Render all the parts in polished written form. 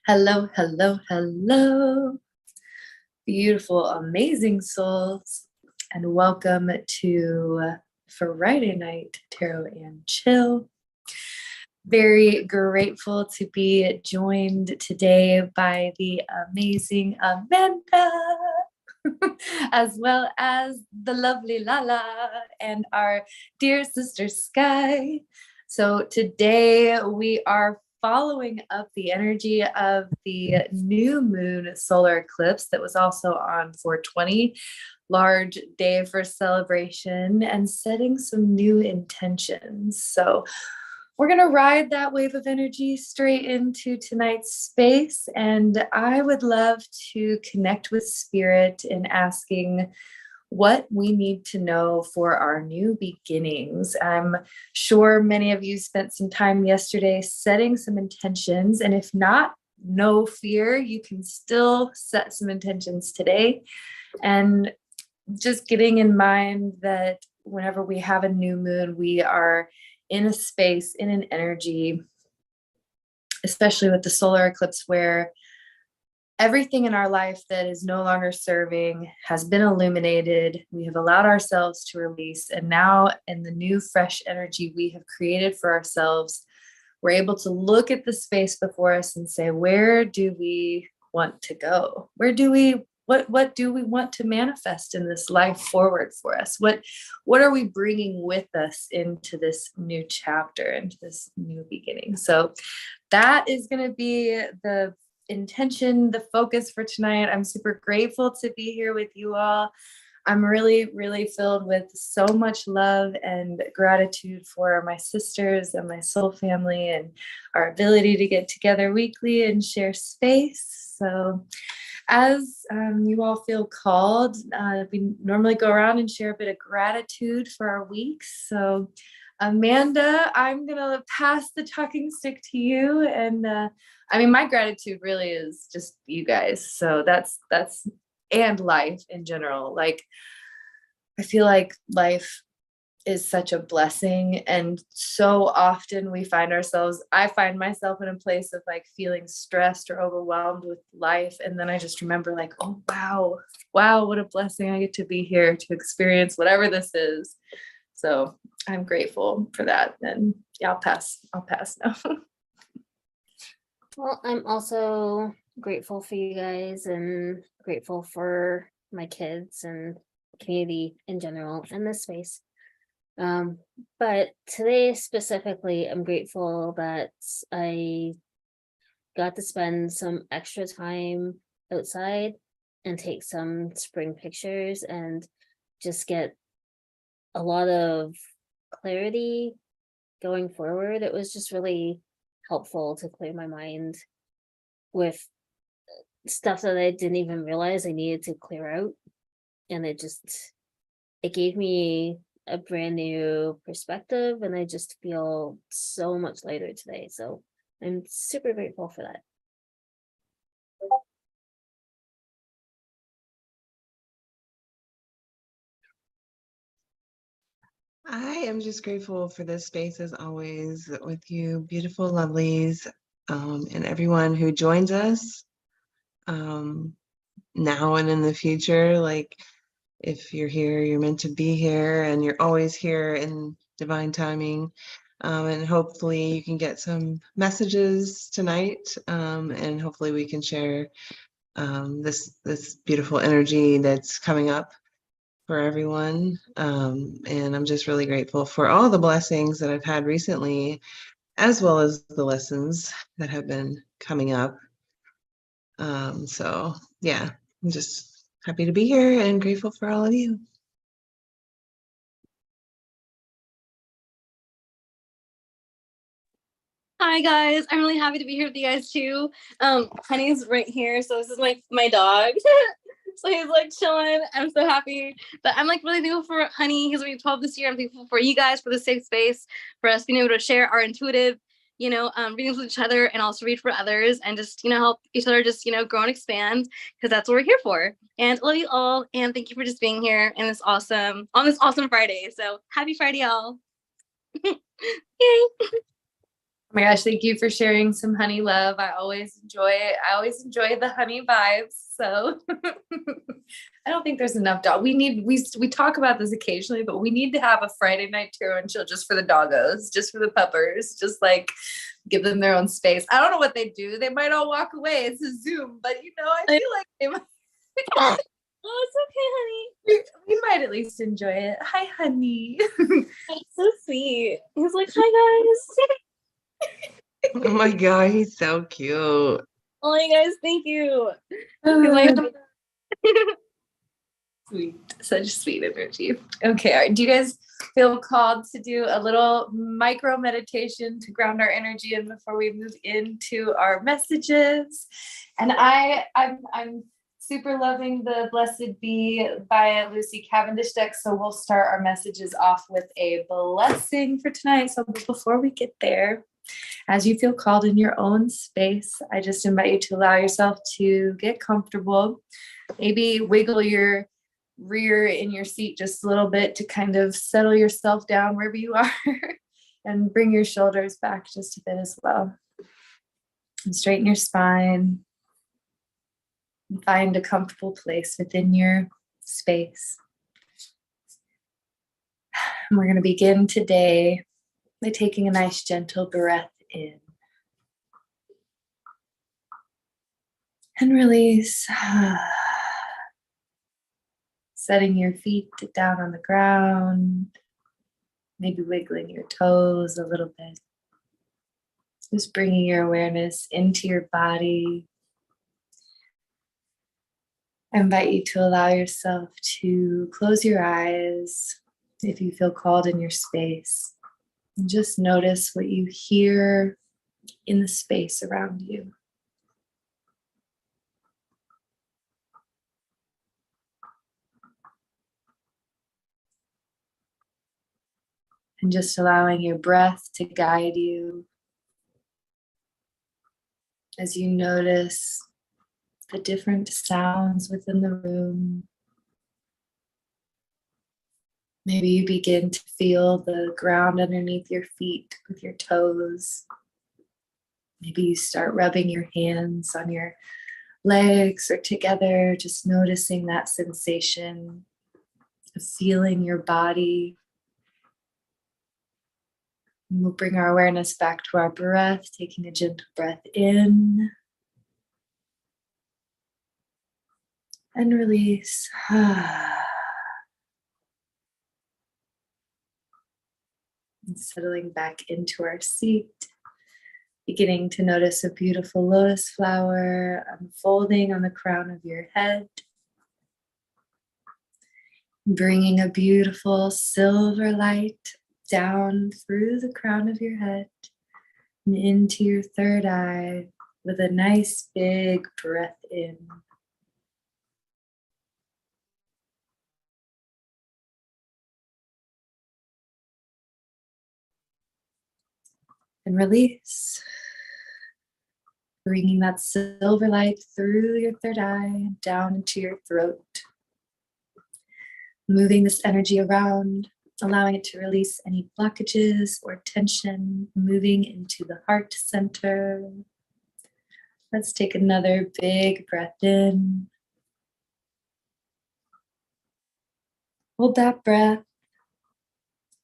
Hello, hello, hello, beautiful, amazing souls, and welcome to Friday Night Tarot and Chill. Very grateful to be joined today by the amazing Amanda, as well as the lovely Lala and our dear sister Sky. So today we are following up the energy of the new moon solar eclipse that was also on 420, large day for celebration, and setting some new intentions. So we're going to ride that wave of energy straight into tonight's space. And I would love to connect with Spirit in asking what we need to know for our new beginnings. I'm sure many of you spent some time yesterday setting some intentions. And if not, no fear, you can still set some intentions today. And just getting in mind that whenever we have a new moon, we are in a space, in an energy, especially with the solar eclipse, where everything in our life that is no longer serving has been illuminated. We have allowed ourselves to release. And now, in the new, fresh energy we have created for ourselves, we're able to look at the space before us and say, where do we want to go? What do we want to manifest in this life forward for us? What are we bringing with us into this new chapter, into this new beginning? So that is going to be the intention, the focus for tonight. I'm super grateful to be here with you all. I'm really, really filled with so much love and gratitude for my sisters and my soul family and our ability to get together weekly and share space. So as you all feel called, we normally go around and share a bit of gratitude for our weeks. So Amanda, I'm going to pass the talking stick to you. And my gratitude really is just you guys. So that's and life in general. Like, I feel like life is such a blessing, and so often I find myself in a place of like feeling stressed or overwhelmed with life, and then I just remember like, oh wow, what a blessing I get to be here to experience whatever this is. So I'm grateful for that. And yeah, I'll pass now. Well, I'm also grateful for you guys and grateful for my kids and community in general and this space. But today specifically, I'm grateful that I got to spend some extra time outside and take some spring pictures and just get a lot of clarity going forward. It was just really helpful to clear my mind with stuff that I didn't even realize I needed to clear out. And it gave me a brand new perspective, and I just feel so much lighter today. So I'm super grateful for that. I am just grateful for this space as always with you, beautiful lovelies, and everyone who joins us now and in the future. Like, if you're here, you're meant to be here, and you're always here in divine timing. And hopefully you can get some messages tonight, and hopefully we can share this beautiful energy that's coming up for everyone. And I'm just really grateful for all the blessings that I've had recently, as well as the lessons that have been coming up. So yeah, I'm just happy to be here and grateful for all of you. Hi guys, I'm really happy to be here with you guys too. Honey's right here, so this is my dog. So he's like chilling. I'm so happy. But I'm like really thankful for Honey. He's already 12 this year. I'm thankful for you guys for the safe space, for us being able to share our intuitive, readings with each other, and also read for others, and just help each other just grow and expand, because that's what we're here for. And love you all, and thank you for just being here and on this awesome Friday. So happy Friday, y'all. Yay. my gosh, thank you for sharing some honey love. I always enjoy it. I always enjoy the honey vibes. So I don't think there's enough dog. We talk about this occasionally, but we need to have a Friday night tarot and chill just for the doggos, just for the puppers, just like give them their own space. I don't know what they do. They might all walk away. It's a Zoom, but I feel like they might. Oh, it's okay, honey. We might at least enjoy it. Hi, honey. That's so sweet. He's like, hi guys. Oh my God, he's so cute. Oh, you guys, thank you. He's like, Sweet, such sweet energy. Okay, all right. Do you guys feel called to do a little micro meditation to ground our energy in before we move into our messages? And I'm super loving the Blessed Be by Lucy Cavendish deck. So we'll start our messages off with a blessing for tonight. So before we get there, as you feel called in your own space, I just invite you to allow yourself to get comfortable. Maybe wiggle your rear in your seat just a little bit to kind of settle yourself down wherever you are and bring your shoulders back just a bit as well. And straighten your spine. And find a comfortable place within your space. And we're going to begin today by taking a nice gentle breath in and release. Setting your feet down on the ground, maybe wiggling your toes a little bit. Just bringing your awareness into your body. I invite you to allow yourself to close your eyes if you feel called in your space. And just notice what you hear in the space around you. And just allowing your breath to guide you as you notice the different sounds within the room. Maybe you begin to feel the ground underneath your feet with your toes. Maybe you start rubbing your hands on your legs or together, just noticing that sensation of feeling your body. And we'll bring our awareness back to our breath, taking a gentle breath in and release. And settling back into our seat, beginning to notice a beautiful lotus flower unfolding on the crown of your head. Bringing a beautiful silver light down through the crown of your head and into your third eye with a nice big breath in. And release. Bringing that silver light through your third eye down into your throat. Moving this energy around, allowing it to release any blockages or tension, moving into the heart center. Let's take another big breath in. Hold that breath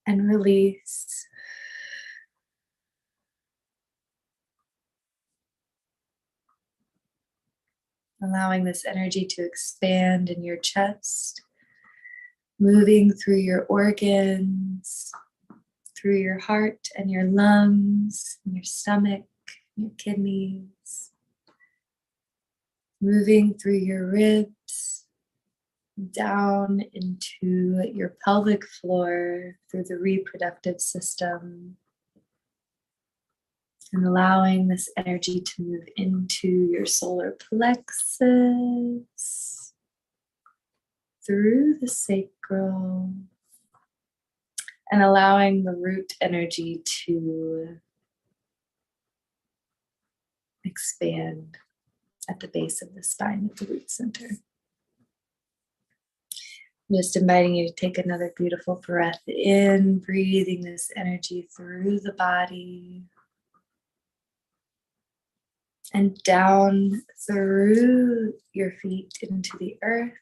and release. Allowing this energy to expand in your chest, moving through your organs, through your heart and your lungs, and your stomach, your kidneys, moving through your ribs, down into your pelvic floor, through the reproductive system, and allowing this energy to move into your solar plexus, through the sacral, and allowing the root energy to expand at the base of the spine at the root center. Just inviting you to take another beautiful breath in, breathing this energy through the body. and down through your feet into the earth.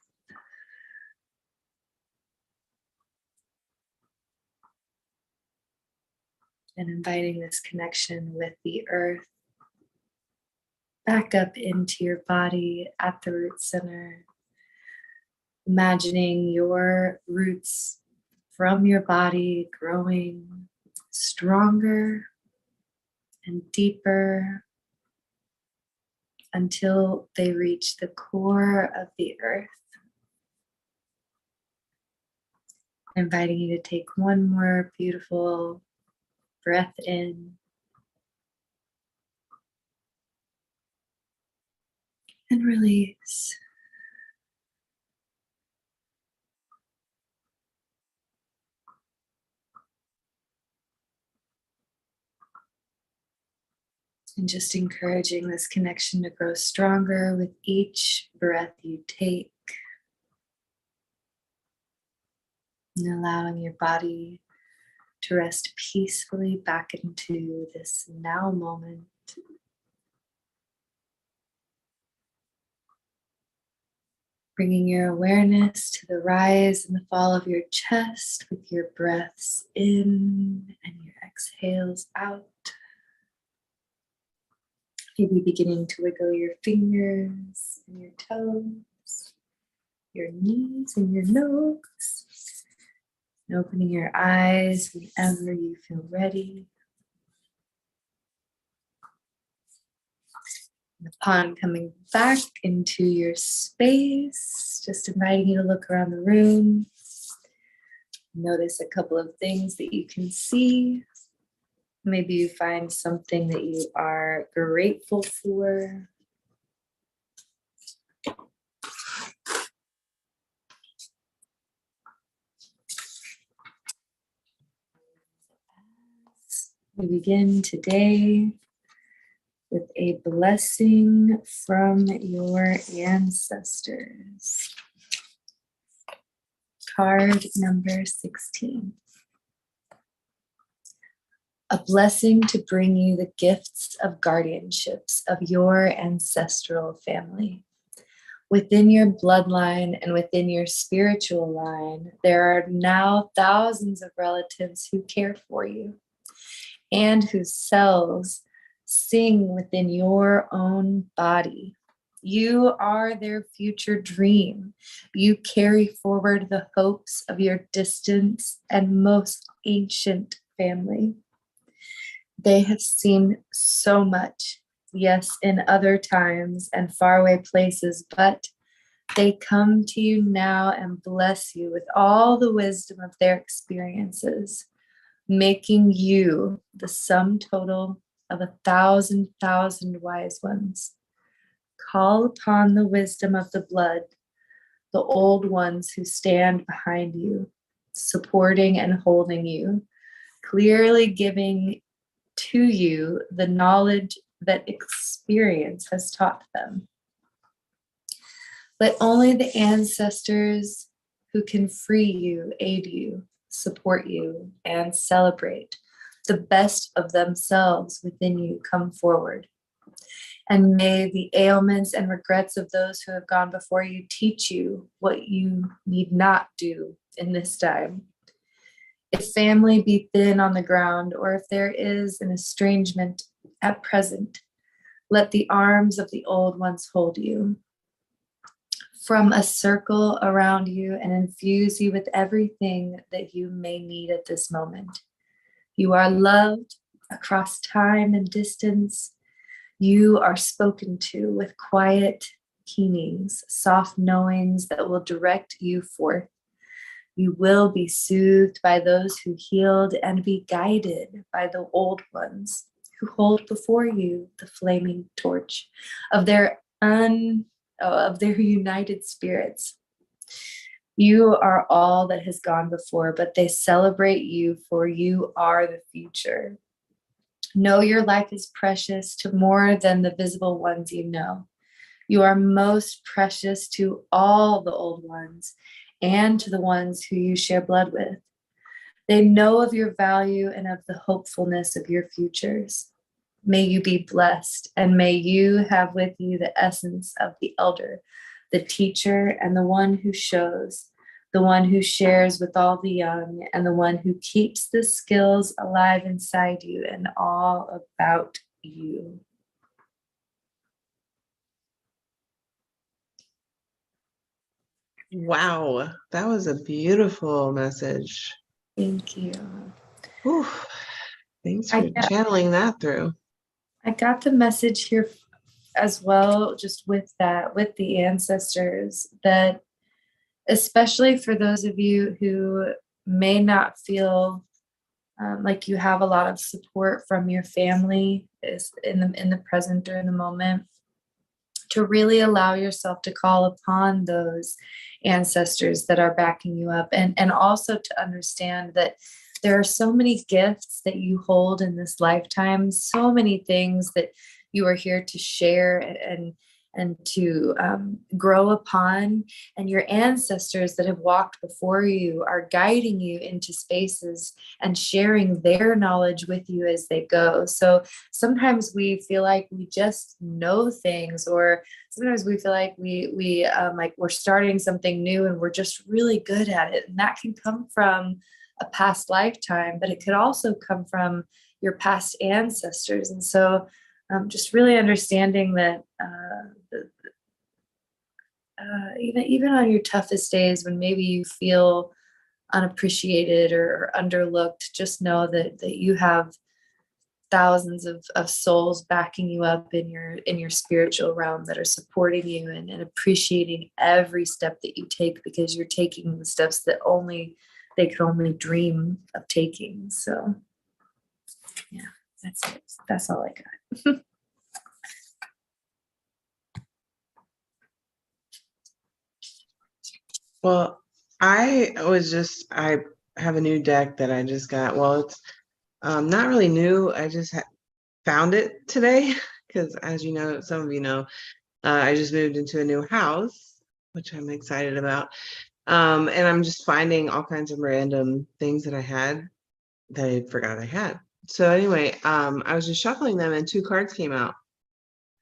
And inviting this connection with the earth back up into your body at the root center. Imagining your roots from your body growing stronger and deeper until they reach the core of the earth. Inviting you to take one more beautiful breath in and release. And just encouraging this connection to grow stronger with each breath you take. And allowing your body to rest peacefully back into this now moment. Bringing your awareness to the rise and the fall of your chest with your breaths in and your exhales out. Maybe beginning to wiggle your fingers and your toes, your knees and your nose. And opening your eyes whenever you feel ready. And upon coming back into your space, just inviting you to look around the room. Notice a couple of things that you can see. Maybe you find something that you are grateful for. We begin today with a blessing from your ancestors. Card number 16. A blessing to bring you the gifts of guardianships of your ancestral family. Within your bloodline and within your spiritual line, there are now thousands of relatives who care for you and whose cells sing within your own body. You are their future dream. You carry forward the hopes of your distant and most ancient family. They have seen so much, yes, in other times and faraway places, but they come to you now and bless you with all the wisdom of their experiences, making you the sum total of 1,000 wise ones. Call upon the wisdom of the blood, the old ones who stand behind you, supporting and holding you, clearly giving to you the knowledge that experience has taught them. Let only the ancestors who can free you, aid you, support you, and celebrate the best of themselves within you come forward. And may the ailments and regrets of those who have gone before you teach you what you need not do in this time. If family be thin on the ground, or if there is an estrangement at present, let the arms of the old ones hold you from a circle around you and infuse you with everything that you may need at this moment. You are loved across time and distance. You are spoken to with quiet keenings, soft knowings that will direct you forth. You will be soothed by those who healed and be guided by the old ones who hold before you the flaming torch of their united spirits. You are all that has gone before, but they celebrate you, for you are the future. Know your life is precious to more than the visible ones you know. You are most precious to all the old ones and to the ones who you share blood with. They know of your value and of the hopefulness of your futures. May you be blessed, and may you have with you the essence of the elder, the teacher, and the one who shows, the one who shares with all the young, and the one who keeps the skills alive inside you and all about you. Wow, that was a beautiful message. Thank you. Whew. Thanks I for got- channeling that through. I got the message here as well, just with that, with the ancestors, that especially for those of you who may not feel like you have a lot of support from your family is in the present or in the moment, to really allow yourself to call upon those ancestors that are backing you up, and also to understand that there are so many gifts that you hold in this lifetime, so many things that you are here to share and to grow upon, and your ancestors that have walked before you are guiding you into spaces and sharing their knowledge with you as they go. So sometimes we feel like we just know things, or sometimes we feel like we like we're starting something new and we're just really good at it, and that can come from a past lifetime, but it could also come from your past ancestors. And so just really understanding that even on your toughest days, when maybe you feel unappreciated or underlooked, just know that you have thousands of souls backing you up in your spiritual realm that are supporting you and appreciating every step that you take, because you're taking the steps that only they could only dream of taking. So yeah, that's it. That's all I got. Well, I have a new deck that I just got. Well, it's not really new. I just found it today because, as you know, some of you know, I just moved into a new house, which I'm excited about. And I'm just finding all kinds of random things that I had that I forgot I had. So anyway, I was just shuffling them and 2 cards came out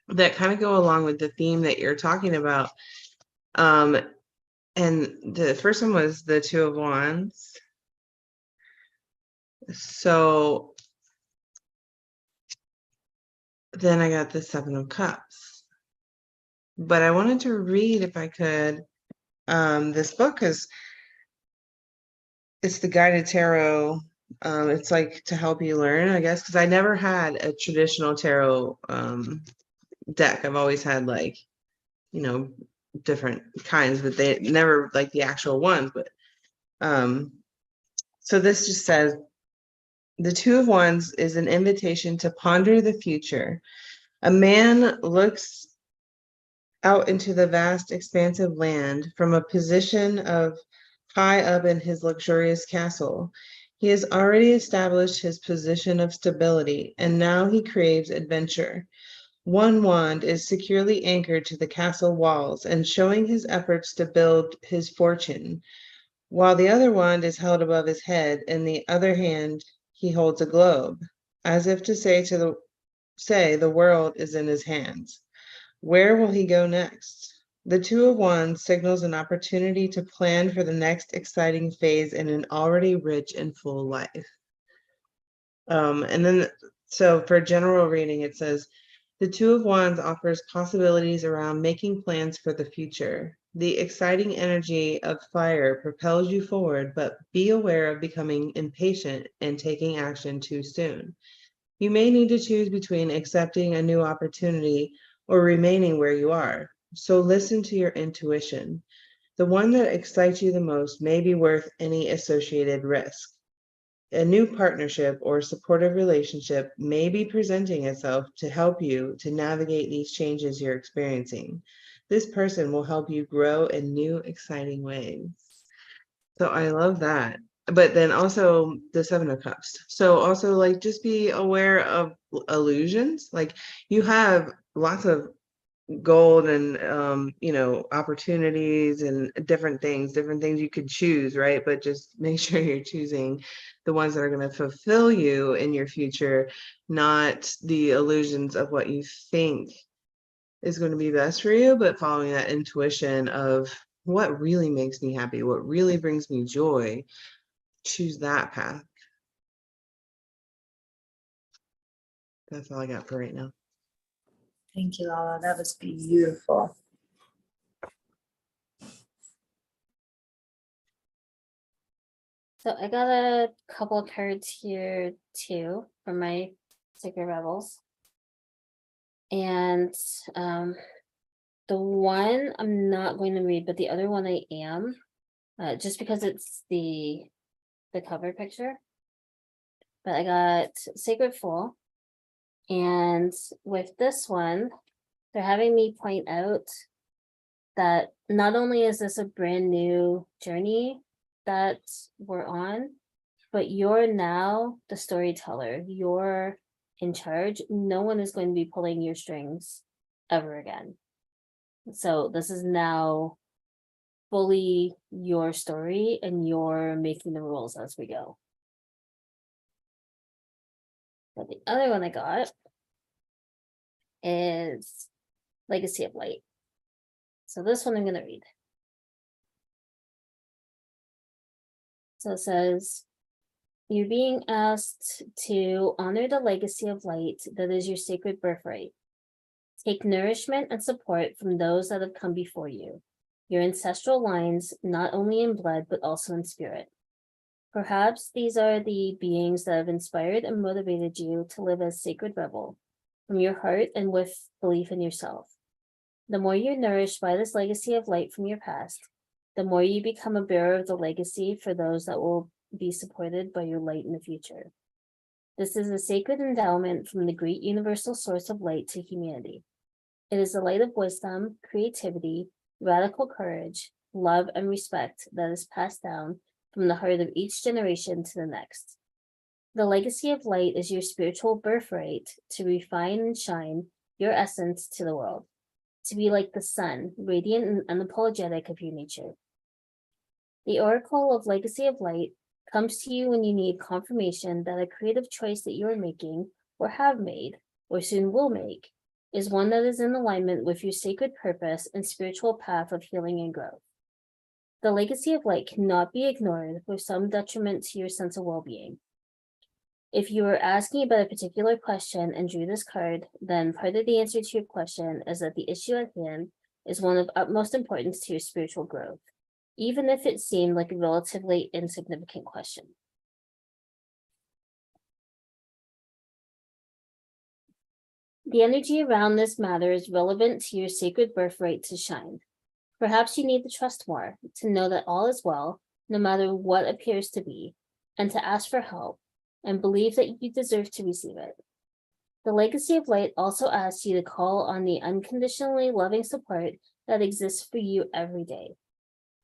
that kind of go along with the theme that you're talking about. And the first one was the 2 of Wands. So then I got the 7 of Cups. But I wanted to read, if I could, this book, because it's the guided tarot. It's like to help you learn, I guess, because I never had a traditional tarot deck. I've always had, like, you know, different kinds, but they never like the actual ones. But so this just says, the 2 of Wands is an invitation to ponder the future. A man looks out into the vast expansive land from a position of high up in his luxurious castle. He has already established his position of stability, and now he craves adventure. One wand is securely anchored to the castle walls and showing his efforts to build his fortune, while the other wand is held above his head. In the other hand, he holds a globe, as if to say the world is in his hands. Where will he go next? The 2 of Wands signals an opportunity to plan for the next exciting phase in an already rich and full life. And then, so for general reading, it says, the 2 of Wands offers possibilities around making plans for the future. The exciting energy of fire propels you forward, but be aware of becoming impatient and taking action too soon. You may need to choose between accepting a new opportunity or remaining where you are. So listen to your intuition. The one that excites you the most may be worth any associated risk. A new partnership or supportive relationship may be presenting itself to help you to navigate these changes you're experiencing. This person will help you grow in new, exciting ways. So I love that. But then also the 7 of Cups. So also, like, just be aware of illusions. Like, you have lots of gold and opportunities and different things you could choose, right? But just make sure you're choosing the ones that are going to fulfill you in your future, not the illusions of what you think is going to be best for you, but following that intuition of what really makes me happy, what really brings me joy. Choose that path. That's all I got for right now. Thank you, Lala. That was beautiful. So I got a couple of cards here too from my Sacred Rebels. And the one I'm not going to read, but the other one I am, just because it's the cover picture. But I got Sacred Fool. And with this one, they're having me point out that not only is this a brand new journey that we're on, but you're now the storyteller. You're in charge. No one is going to be pulling your strings ever again. So this is now fully your story, and you're making the rules as we go. But the other one I got is Legacy of Light. So this one I'm going to read. So it says, you're being asked to honor the legacy of light that is your sacred birthright. Take nourishment and support from those that have come before you, your ancestral lines, not only in blood, but also in spirit. Perhaps these are the beings that have inspired and motivated you to live as sacred rebel from your heart and with belief in yourself. The more you're nourished by this legacy of light from your past, the more you become a bearer of the legacy for those that will be supported by your light in the future. This is a sacred endowment from the great universal source of light to humanity. It is the light of wisdom, creativity, radical courage, love, and respect that is passed down from the heart of each generation to the next. The legacy of light is your spiritual birthright to refine and shine your essence to the world, to be like the sun, radiant and unapologetic of your nature. The oracle of Legacy of Light comes to you when you need confirmation that a creative choice that you are making, or have made, or soon will make, is one that is in alignment with your sacred purpose and spiritual path of healing and growth. The legacy of light cannot be ignored with some detriment to your sense of well-being. If you are asking about a particular question and drew this card, then part of the answer to your question is that the issue at hand is one of utmost importance to your spiritual growth, even if it seemed like a relatively insignificant question. The energy around this matter is relevant to your sacred birthright to shine. Perhaps you need to trust more, to know that all is well, no matter what appears to be, and to ask for help, and believe that you deserve to receive it. The legacy of light also asks you to call on the unconditionally loving support that exists for you every day.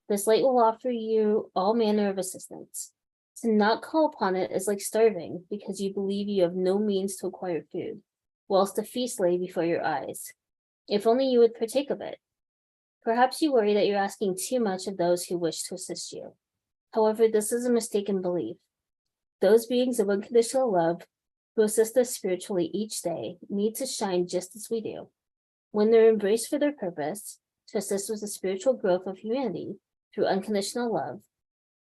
This light will offer you all manner of assistance. To not call upon it is like starving because you believe you have no means to acquire food, whilst a feast lay before your eyes. If only you would partake of it. Perhaps you worry that you're asking too much of those who wish to assist you. However, this is a mistaken belief. Those beings of unconditional love who assist us spiritually each day need to shine just as we do. When they're embraced for their purpose, to assist with the spiritual growth of humanity through unconditional love,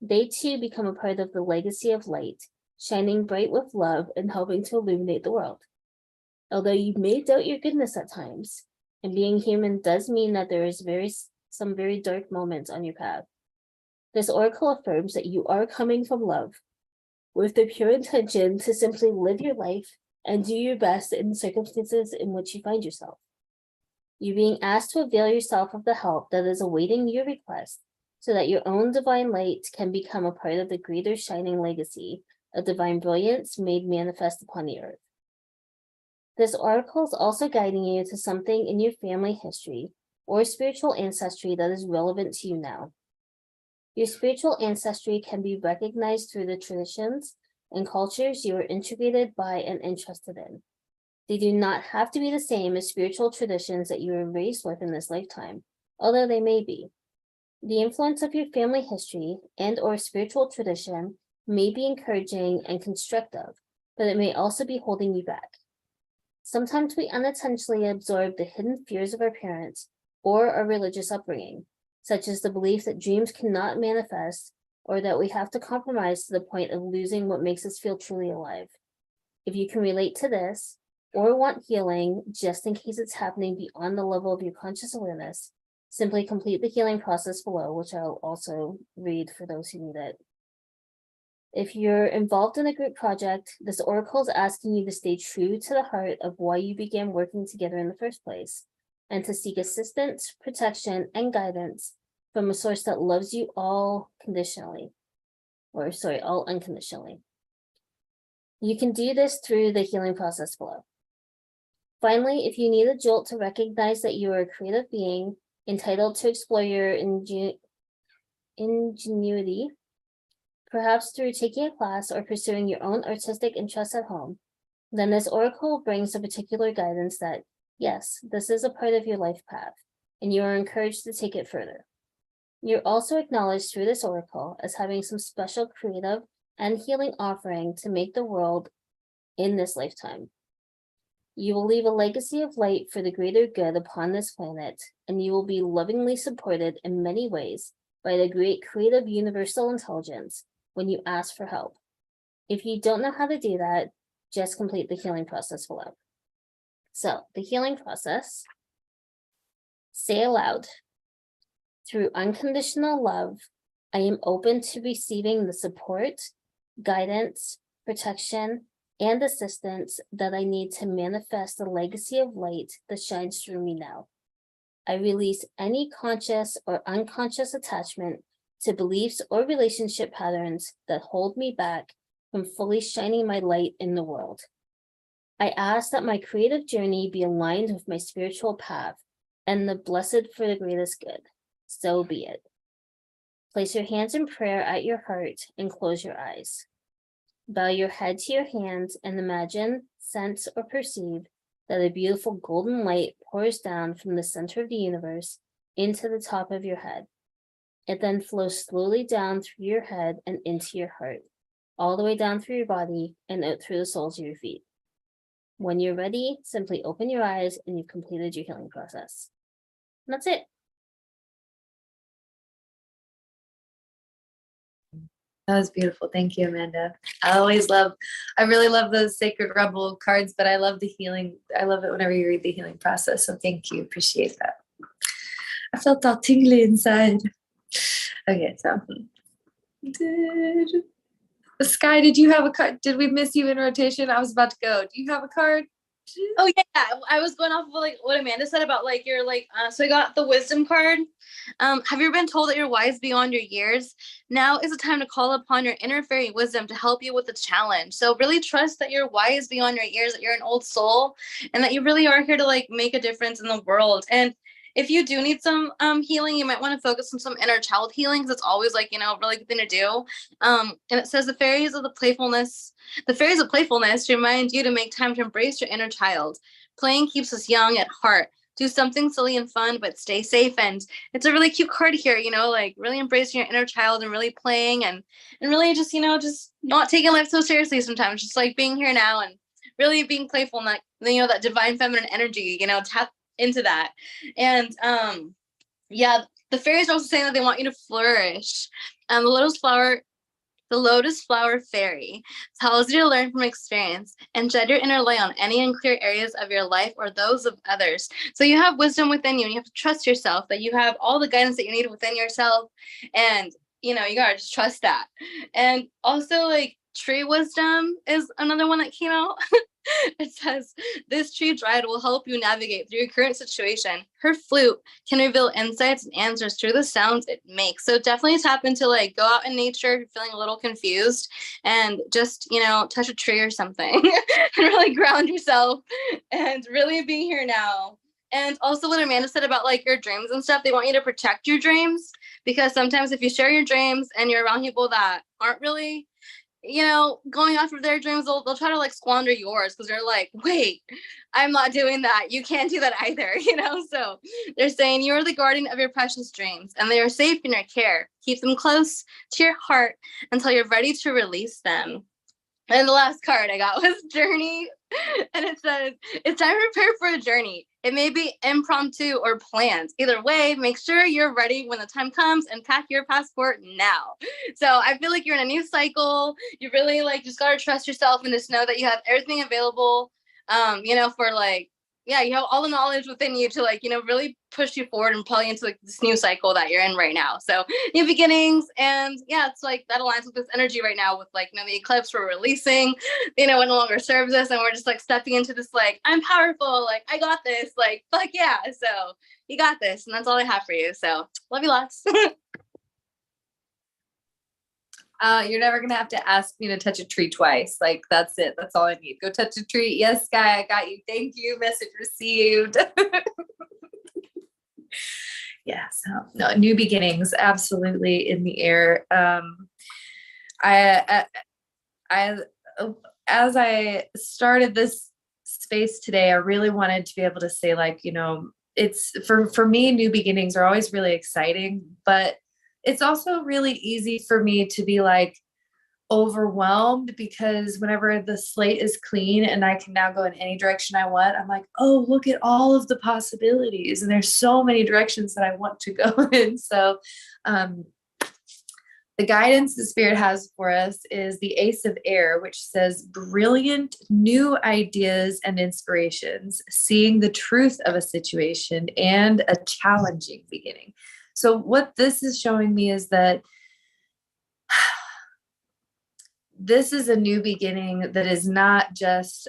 they too become a part of the legacy of light, shining bright with love and helping to illuminate the world. Although you may doubt your goodness at times, and being human does mean that there is some very dark moments on your path, this oracle affirms that you are coming from love, with the pure intention to simply live your life and do your best in the circumstances in which you find yourself. You're being asked to avail yourself of the help that is awaiting your request so that your own divine light can become a part of the greater shining legacy of divine brilliance made manifest upon the earth. This oracle is also guiding you to something in your family history or spiritual ancestry that is relevant to you now. Your spiritual ancestry can be recognized through the traditions and cultures you are integrated by and interested in. They do not have to be the same as spiritual traditions that you were raised with in this lifetime, although they may be. The influence of your family history and or spiritual tradition may be encouraging and constructive, but it may also be holding you back. Sometimes we unintentionally absorb the hidden fears of our parents or our religious upbringing, such as the belief that dreams cannot manifest or that we have to compromise to the point of losing what makes us feel truly alive. If you can relate to this or want healing, just in case it's happening beyond the level of your conscious awareness, simply complete the healing process below, which I'll also read for those who need it. If you're involved in a group project, this oracle is asking you to stay true to the heart of why you began working together in the first place, and to seek assistance, protection, and guidance from a source that loves you all unconditionally. You can do this through the healing process below. Finally, if you need a jolt to recognize that you are a creative being entitled to explore your ingenuity, perhaps through taking a class or pursuing your own artistic interests at home, then this oracle brings a particular guidance that, yes, this is a part of your life path, and you are encouraged to take it further. You're also acknowledged through this oracle as having some special creative and healing offering to make the world in this lifetime. You will leave a legacy of light for the greater good upon this planet, and you will be lovingly supported in many ways by the great creative universal intelligence when you ask for help. If you don't know how to do that, just complete the healing process below. So, the healing process, say aloud, through unconditional love, I am open to receiving the support, guidance, protection, and assistance that I need to manifest the legacy of light that shines through me now. I release any conscious or unconscious attachment to beliefs or relationship patterns that hold me back from fully shining my light in the world. I ask that my creative journey be aligned with my spiritual path and the blessed for the greatest good. So be it. Place your hands in prayer at your heart and close your eyes. Bow your head to your hands and imagine, sense, or perceive that a beautiful golden light pours down from the center of the universe into the top of your head. It then flows slowly down through your head and into your heart, all the way down through your body and out through the soles of your feet. When you're ready, simply open your eyes and you've completed your healing process. And that's it. That was beautiful. Thank you, Amanda. I really love those Sacred Rebel cards, but I love the healing. I love it whenever you read the healing process. So thank you. Appreciate that. I felt all tingly inside. Okay, so Sky, did you have a card? Did we miss you in rotation? I was about to go. Do you have a card? Oh yeah, I was going off of like what Amanda said about like your so I got the wisdom card. Have you ever been told that you're wise beyond your years? Now is the time to call upon your inner fairy wisdom to help you with the challenge. So really trust that you're wise beyond your years, that you're an old soul, and that you really are here to like make a difference in the world. And if you do need some healing, you might want to focus on some inner child healing, because it's always like, a really good thing to do. And it says the fairies of playfulness remind you to make time to embrace your inner child. Playing keeps us young at heart. Do something silly and fun, but stay safe. And it's a really cute card here, like really embracing your inner child and really playing and really just, just not taking life so seriously sometimes, just like being here now and really being playful and that divine feminine energy, tap into that. And the fairies are also saying that they want you to flourish. The lotus flower fairy tells you to learn from experience and shed your inner light on any unclear areas of your life or those of others. So you have wisdom within you, and you have to trust yourself that you have all the guidance that you need within yourself. And, you gotta just trust that. And also tree wisdom is another one that came out. It says, this tree dryad will help you navigate through your current situation. Her flute can reveal insights and answers through the sounds it makes. So definitely tap into go out in nature if you're feeling a little confused and just, touch a tree or something and really ground yourself and really be here now. And also what Amanda said about your dreams and stuff, they want you to protect your dreams, because sometimes if you share your dreams and you're around people that aren't really going after their dreams, they'll try to like squander yours because they're like, wait, I'm not doing that. You can't do that either, So they're saying you are the guardian of your precious dreams and they are safe in your care. Keep them close to your heart until you're ready to release them. And the last card I got was Journey. And it says, it's time to prepare for a journey. It may be impromptu or planned. Either way, make sure you're ready when the time comes and pack your passport now. So I feel like you're in a new cycle. You really like just gotta trust yourself and just know that you have everything available, for like, yeah, you have all the knowledge within you to like, really push you forward and probably into like this new cycle that you're in right now. So new beginnings. And yeah, it's like that aligns with this energy right now with like, the eclipse we're releasing, it no longer serves us. And we're just like stepping into this, like, I'm powerful. Like, I got this, like, fuck yeah. So you got this. And that's all I have for you. So love you lots. You're never gonna have to ask me to touch a tree twice. Like, that's it. That's all I need. Go touch a tree. Yes, Sky, I got you. Thank you. Message received. Yeah. So no, new beginnings, absolutely in the air. I as I started this space today, I really wanted to be able to say, like, it's for me, new beginnings are always really exciting, but it's also really easy for me to be like overwhelmed because whenever the slate is clean and I can now go in any direction I want, I'm like, oh, look at all of the possibilities. And there's so many directions that I want to go in. So the guidance the Spirit has for us is the Ace of Air, which says brilliant new ideas and inspirations, seeing the truth of a situation and a challenging beginning. So what this is showing me is that this is a new beginning that is not just,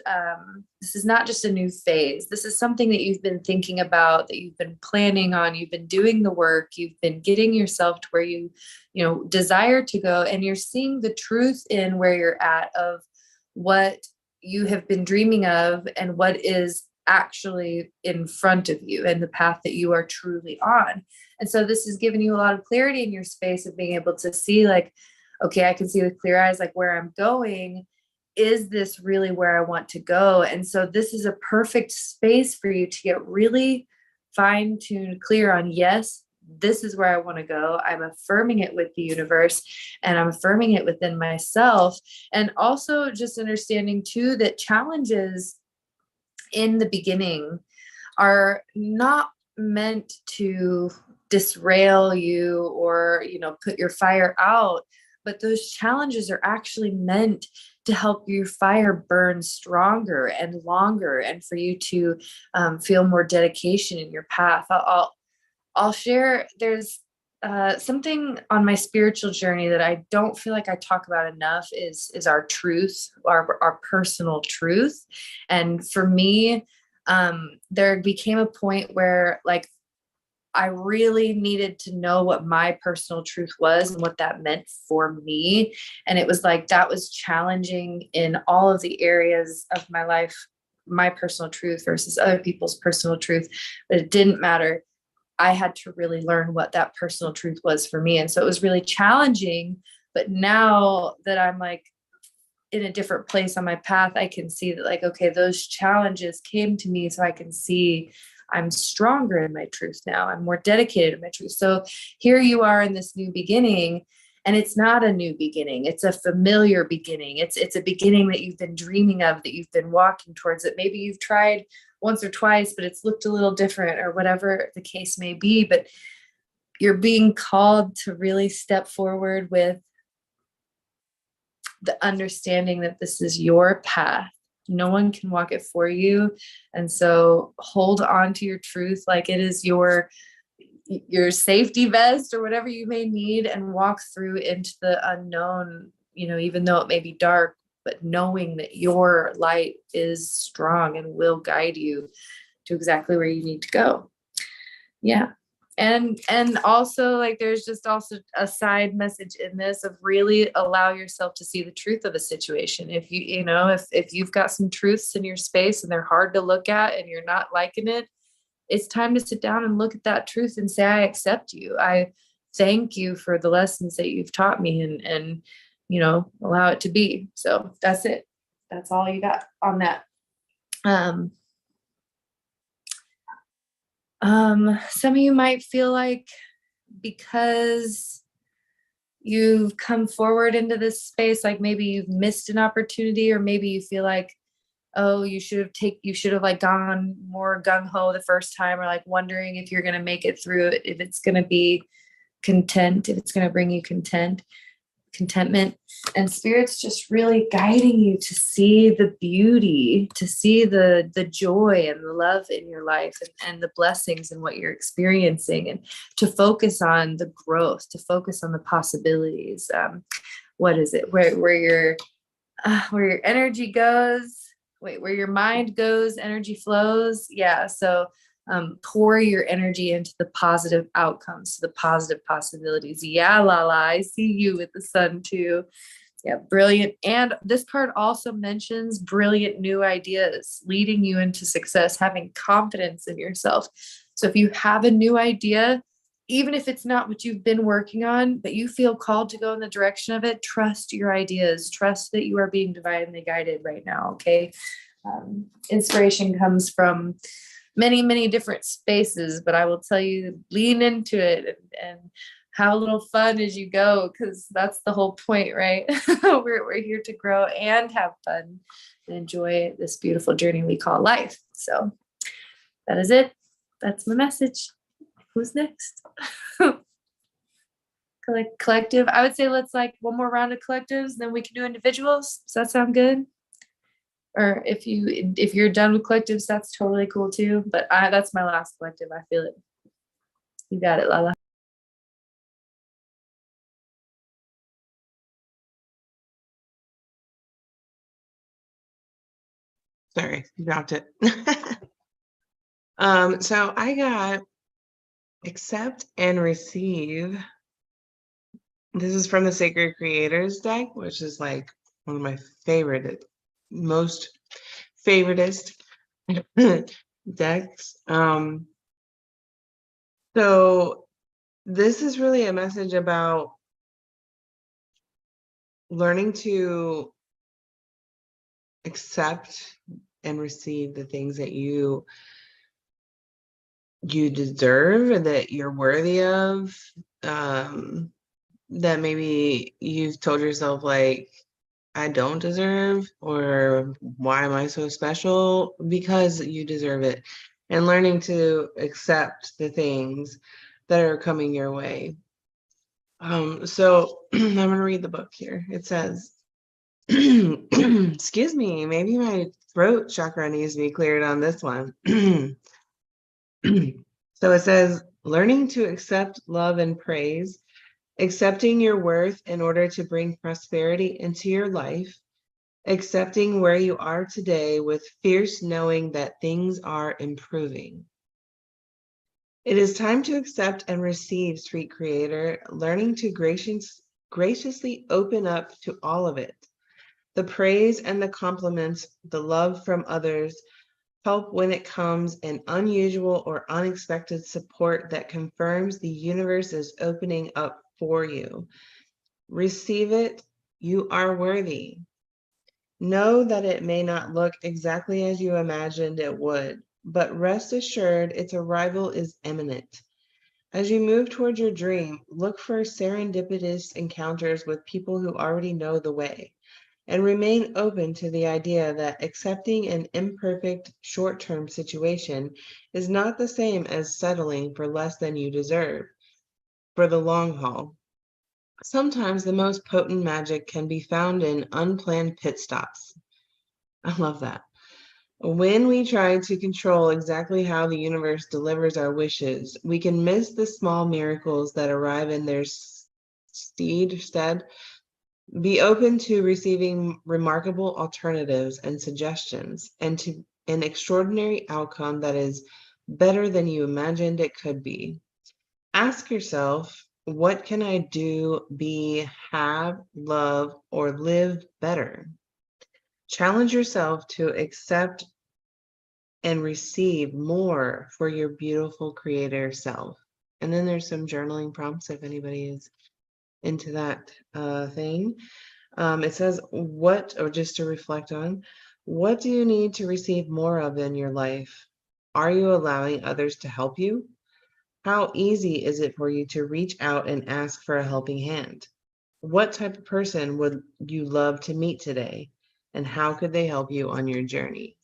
this is not just a new phase. This is something that you've been thinking about, that you've been planning on, you've been doing the work, you've been getting yourself to where you desire to go, and you're seeing the truth in where you're at of what you have been dreaming of and what is actually in front of you and the path that you are truly on. And so this has given you a lot of clarity in your space of being able to see, like, okay, I can see with clear eyes, like, where I'm going. Is this really where I want to go? And so this is a perfect space for you to get really fine-tuned, clear on, yes, this is where I want to go. I'm affirming it with the universe and I'm affirming it within myself. And also just understanding too that challenges in the beginning are not meant to disrail you or, put your fire out, but those challenges are actually meant to help your fire burn stronger and longer and for you to feel more dedication in your path. I'll share, there's something on my spiritual journey that I don't feel like I talk about enough is our truth, our personal truth. And for me, there became a point where, like, I really needed to know what my personal truth was and what that meant for me. And it was like, that was challenging in all of the areas of my life, my personal truth versus other people's personal truth, but it didn't matter. I had to really learn what that personal truth was for me. And so it was really challenging. But now that I'm like in a different place on my path, I can see that, like, okay, those challenges came to me so I can see I'm stronger in my truth now. I'm more dedicated in my truth. So here you are in this new beginning, and it's not a new beginning. It's a familiar beginning. It's a beginning that you've been dreaming of, that you've been walking towards, that maybe you've tried once or twice, but it's looked a little different or whatever the case may be. But you're being called to really step forward with the understanding that this is your path. No one can walk it for you. And so hold on to your truth like it is your safety vest or whatever you may need, and walk through into the unknown, even though it may be dark, but knowing that your light is strong and will guide you to exactly where you need to go. Yeah. And also, like, there's just also a side message in this of really allow yourself to see the truth of a situation. If if you've got some truths in your space and they're hard to look at and you're not liking it, it's time to sit down and look at that truth and say, I accept you. I thank you for the lessons that you've taught me. And allow it to be. So that's it. That's all you got on that. Some of you might feel like because you've come forward into this space, like maybe you've missed an opportunity, or maybe you feel like, oh, you should have like gone more gung-ho the first time, or like wondering if you're going to make it through it, if it's going to be content, if it's going to bring you contentment. And Spirit's just really guiding you to see the beauty, to see the joy and the love in your life, and the blessings in what you're experiencing, and to focus on the growth, to focus on the possibilities. What is it? Where your energy goes, where your mind goes, energy flows. Yeah. So pour your energy into the positive outcomes, the positive possibilities. Yeah, Lala, I see you with the sun too. Yeah, brilliant. And this card also mentions brilliant new ideas, leading you into success, having confidence in yourself. So if you have a new idea, even if it's not what you've been working on, but you feel called to go in the direction of it, trust your ideas, trust that you are being divinely guided right now. Okay. Inspiration comes from many, many different spaces, but I will tell you, lean into it and have a little fun as you go, because that's the whole point, right? We're here to grow and have fun and enjoy this beautiful journey we call life. So that is it. That's my message. Who's next? Collective. I would say let's like one more round of collectives, then we can do individuals. Does that sound good? Or if you're done with collectives, that's totally cool too. But that's my last collective. I feel it. You got it, Lala. Sorry, dropped it. So I got accept and receive. This is from the Sacred Creators deck, which is like one of my most favoritist decks. So this is really a message about learning to accept and receive the things that you deserve, that you're worthy of, that maybe you've told yourself like, I don't deserve, or why am I so special? Because you deserve it. And learning to accept the things that are coming your way. So I'm going to read the book here. It says, excuse me, maybe my throat chakra needs to be cleared on this one. So it says, learning to accept love and praise, accepting your worth in order to bring prosperity into your life, accepting where you are today with fierce knowing that things are improving. It is time to accept and receive, sweet creator, learning to graciously open up to all of it. The praise and the compliments, the love from others, help when it comes in unusual or unexpected support that confirms the universe is opening up for you. Receive it. You are worthy. Know that it may not look exactly as you imagined it would, but rest assured its arrival is imminent. As you move towards your dream, look for serendipitous encounters with people who already know the way, and remain open to the idea that accepting an imperfect short-term situation is not the same as settling for less than you deserve for the long haul. Sometimes the most potent magic can be found in unplanned pit stops. I love that. When we try to control exactly how the universe delivers our wishes, we can miss the small miracles that arrive in their stead. Be open to receiving remarkable alternatives and suggestions, and to an extraordinary outcome that is better than you imagined it could be. Ask yourself, what can I do, be, have, love, or live better? Challenge yourself to accept and receive more for your beautiful creator self. And then there's some journaling prompts if anybody is into that thing. It says, or just to reflect on, what do you need to receive more of in your life? Are you allowing others to help you? How easy is it for you to reach out and ask for a helping hand? What type of person would you love to meet today? And how could they help you on your journey?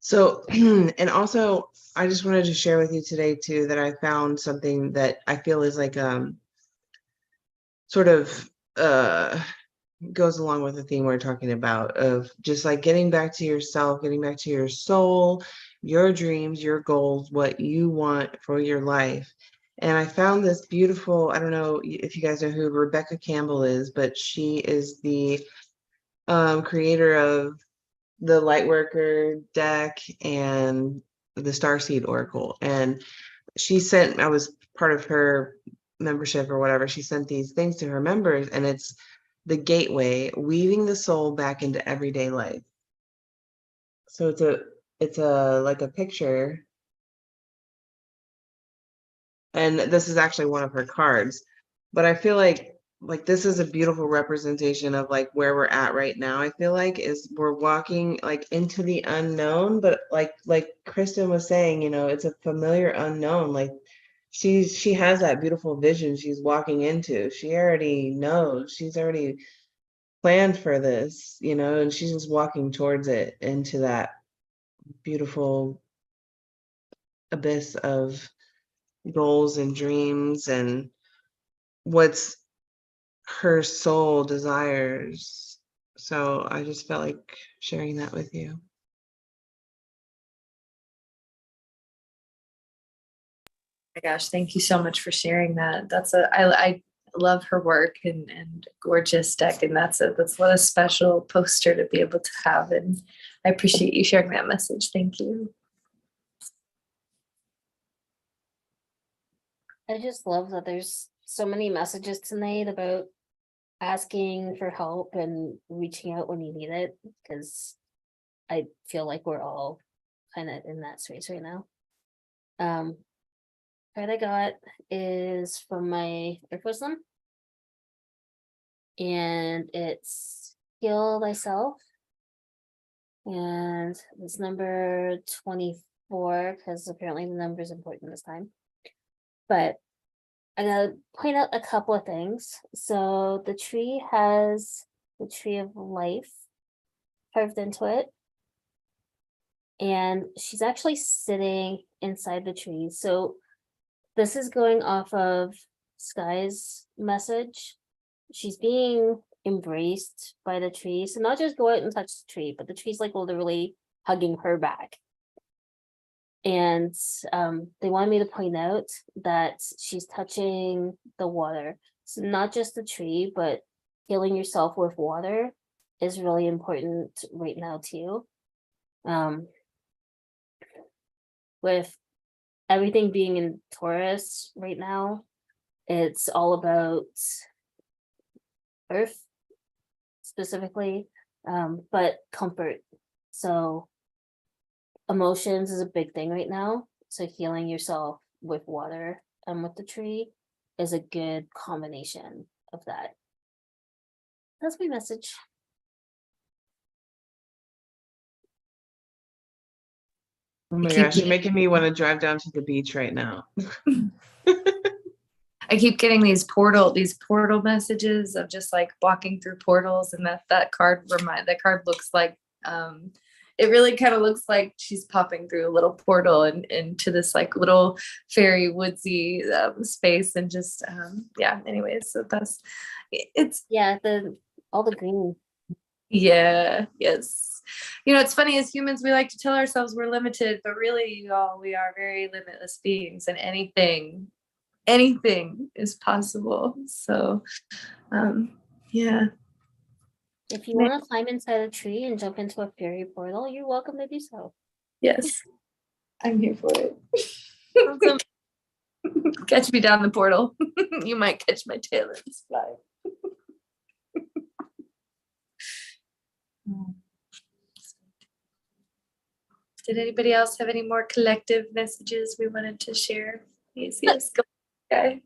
So, and also, I just wanted to share with you today too that I found something that I feel is like sort of goes along with the theme we're talking about of just like getting back to yourself, getting back to your soul, your dreams, your goals, what you want for your life. And I found this beautiful, I don't know if you guys know who Rebecca Campbell is, but she is the creator of the Lightworker deck and the Starseed Oracle. And I was part of her membership or whatever. She sent these things to her members, and it's the gateway, weaving the soul back into everyday life. So it's a like a picture. And this is actually one of her cards, but I feel like this is a beautiful representation of like where we're at right now. I feel like is we're walking like into the unknown, but like Kristen was saying, it's a familiar unknown. Like she has that beautiful vision she's walking into. She already knows. She's already planned for this, and she's just walking towards it into that beautiful abyss of goals and dreams and what's her soul desires. So I just felt like sharing that with you. My gosh, thank you so much for sharing that. I love her work and gorgeous deck, and that's what a special poster to be able to have. And I appreciate you sharing that message. Thank you. I just love that there's so many messages tonight about asking for help and reaching out when you need it, because I feel like we're all kind of in that space right now. Card I got is from my Earth Wisdom, and it's Heal Thyself, and it's number 24 because apparently the number is important this time. But I'm gonna point out a couple of things. So the tree has the tree of life carved into it, and she's actually sitting inside the tree. So this is going off of Sky's message. She's being embraced by the tree. So not just go out and touch the tree, but the tree's like literally hugging her back. And they wanted me to point out that she's touching the water. So not just the tree, but healing yourself with water is really important right now too. With everything being in Taurus right now, it's all about earth specifically, but comfort. So emotions is a big thing right now. So healing yourself with water and with the tree is a good combination of that. That's my message. Oh my keep gosh, you're making me want to drive down to the beach right now. I keep getting these portal messages of just like walking through portals, and that card looks like it really kind of looks like she's popping through a little portal and into this like little fairy woodsy space, and just yeah. Anyways, so it's All the green. yeah, yes. It's funny, as humans, we like to tell ourselves we're limited, but really, you all, we are very limitless beings, and anything is possible. So, yeah. If you want to climb inside a tree and jump into a fairy portal, you're welcome to do so. Yes, I'm here for it. Awesome. Catch me down the portal. You might catch my tail and fly. Did anybody else have any more collective messages we wanted to share? Yes, go, guy.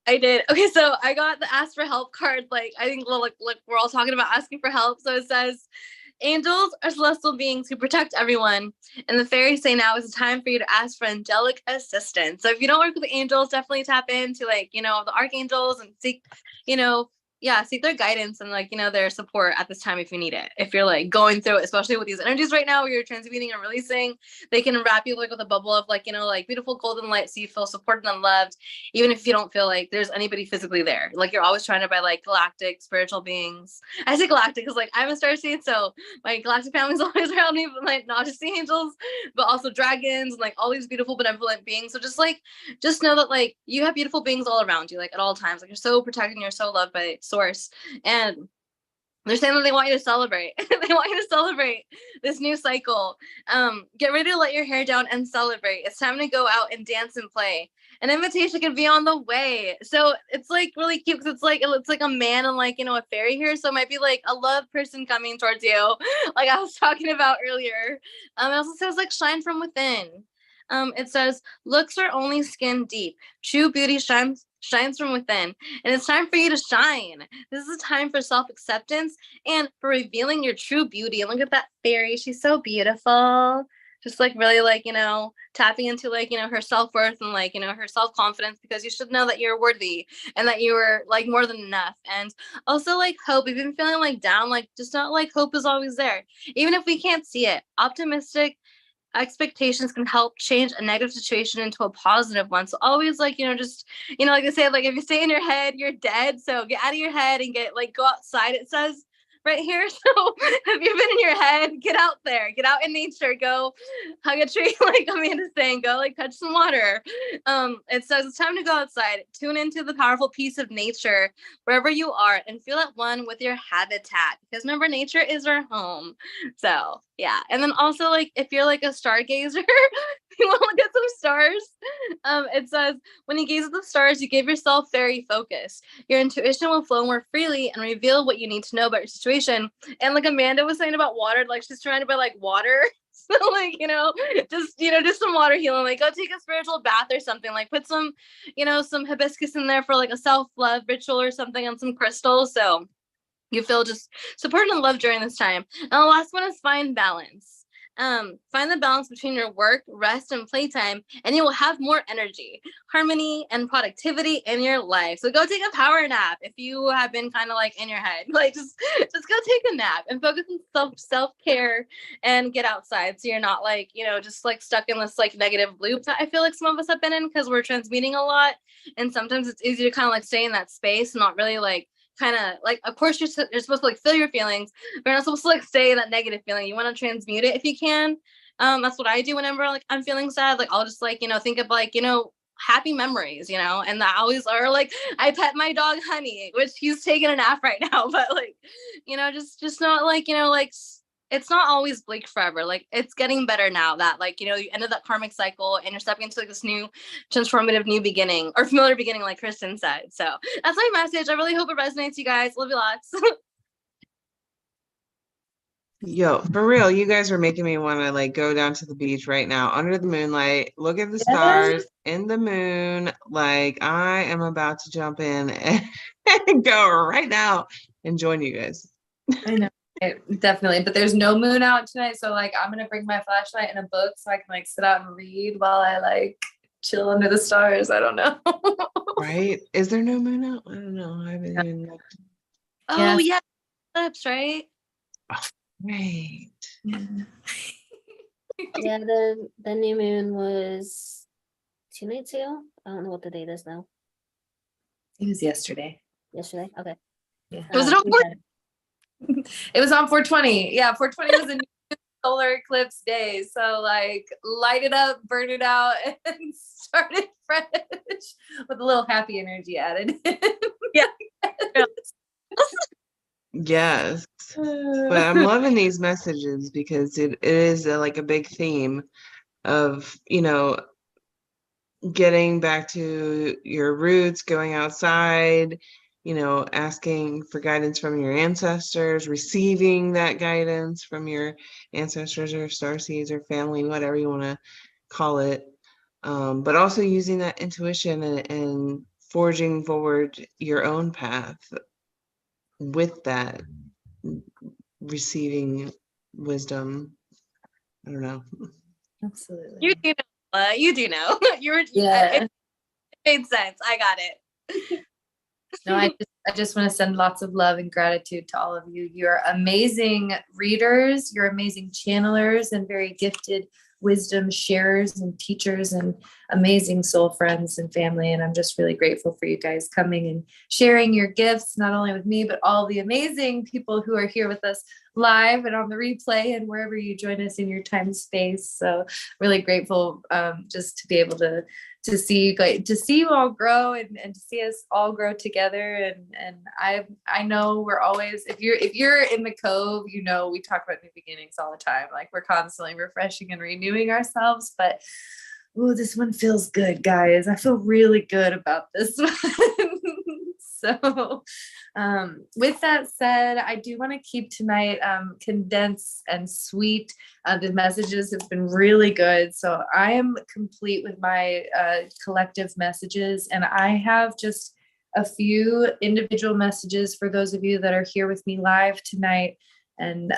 I did. Okay, so I got the ask for help card. Like, I think like we're all talking about asking for help. So it says, angels are celestial beings who protect everyone. And the fairies say now is the time for you to ask for angelic assistance. So if you don't work with the angels, definitely tap into like, the archangels and seek, you know, seek their guidance and like, their support at this time if you need it. If you're like going through it, especially with these energies right now where you're transmuting and releasing, they can wrap you like with a bubble of like, like beautiful golden light so you feel supported and loved, even if you don't feel like there's anybody physically there. Like you're always trying to by like galactic spiritual beings. I say galactic because like I'm a starseed, so my galactic family's always around me, but like not just the angels, but also dragons and like all these beautiful benevolent beings. So just know that like you have beautiful beings all around you, like at all times. Like you're so protected and you're so loved by source. And they're saying that they want you to celebrate. They want you to celebrate this new cycle. Get ready to let your hair down and celebrate. It's time to go out and dance and play. An invitation could be on the way. So it's like really cute because it's like a man and like, a fairy here. So it might be like a love person coming towards you, like I was talking about earlier. It also says like shine from within. It says looks are only skin deep. True beauty shines from within, and it's time for you to shine. This is a time for self-acceptance and for revealing your true beauty. And look at that fairy, she's so beautiful. Just like really like tapping into like her self-worth and like her self-confidence, because you should know that you're worthy and that you are like more than enough. And also like hope, if you've been feeling like down, like just not like hope is always there, even if we can't see it. Optimistic expectations can help change a negative situation into a positive one. So always like, just, like I say, like if you stay in your head, you're dead. So get out of your head and go outside. It says right here. So if you've been in your head, get out there, get out in nature, go hug a tree, like Amanda's saying, go like touch some water. It says it's time to go outside, tune into the powerful peace of nature wherever you are and feel at one with your habitat, because remember, nature is our home. So yeah. And then also like if you're like a stargazer, you want to look at some stars. It says when you gaze at the stars, you give yourself very focused. Your intuition will flow more freely and reveal what you need to know about your situation. And like Amanda was saying about water, like she's trying to buy like water. So like, just some water healing, like go take a spiritual bath or something, like put some, some hibiscus in there for like a self-love ritual or something, and some crystals. So you feel just supported and loved during this time. And the last one is find balance. Find the balance between your work, rest, and playtime, and you will have more energy, harmony, and productivity in your life. So go take a power nap if you have been kind of like in your head. Like just go take a nap and focus on self-care and get outside, so you're not like, just like stuck in this like negative loop that I feel like some of us have been in, because we're transmuting a lot, and sometimes it's easy to kind of like stay in that space and not really like kind of like, of course you're supposed to like feel your feelings, but you're not supposed to like stay in that negative feeling. You want to transmute it if you can. That's what I do whenever like I'm feeling sad. Like I'll just like think of like happy memories, and that always are like I pet my dog Honey, which he's taking a nap right now, but like just not like it's not always bleak forever. Like it's getting better now that like you ended that karmic cycle and you're stepping into like this new transformative new beginning, or familiar beginning, like Kristen said. So that's my message. I really hope it resonates, you guys. Love you lots. Yo, for real, you guys are making me want to like go down to the beach right now under the moonlight, look at the stars in the moon. Like I am about to jump in and go right now and join you guys. I know. Definitely, but there's no moon out tonight, so like I'm gonna bring my flashlight and a book so I can like sit out and read while I like chill under the stars. I don't know. Right? Is there no moon out? I don't know. I haven't even looked. Oh Yes. yeah, lips, right? Right. Yeah. Yeah, the new moon was 2 nights ago. I don't know what the date is now. It was yesterday. Yesterday? Okay. Yeah. Was it on yeah. It was on 420. Yeah, 420 was a new solar eclipse day. So like light it up, burn it out, and start it fresh with a little happy energy added. Yeah. Yes. But I'm loving these messages because it is like a big theme of, getting back to your roots, going outside, asking for guidance from your ancestors, receiving that guidance from your ancestors or starseeds or family, whatever you want to call it. But also using that intuition and forging forward your own path with that receiving wisdom. I don't know. Absolutely. You do know. You do know. Yeah. It made sense. I got it. No, I just want to send lots of love and gratitude to all of you. You're amazing readers, you're amazing channelers, and very gifted wisdom sharers and teachers, and amazing soul friends and family. And I'm just really grateful for you guys coming and sharing your gifts, not only with me, but all the amazing people who are here with us live and on the replay and wherever you join us in your time and space. So really grateful just to be able to see you guys, to see you all grow, and to see us all grow together. And I know we're always, if you're in the Cove, you know, we talk about new beginnings all the time. Like, we're constantly refreshing and renewing ourselves, but oh, this one feels good, guys. I feel really good about this one. So with that said, I do want to keep tonight condensed and sweet. The messages have been really good. So I am complete with my collective messages, and I have just a few individual messages for those of you that are here with me live tonight. And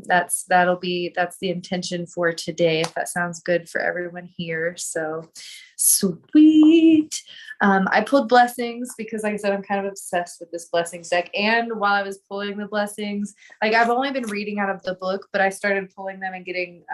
that's the intention for today, if that sounds good for everyone here. So sweet. I pulled blessings because, like I said, I'm kind of obsessed with this blessings deck. And while I was pulling the blessings, like, I've only been reading out of the book, but I started pulling them and getting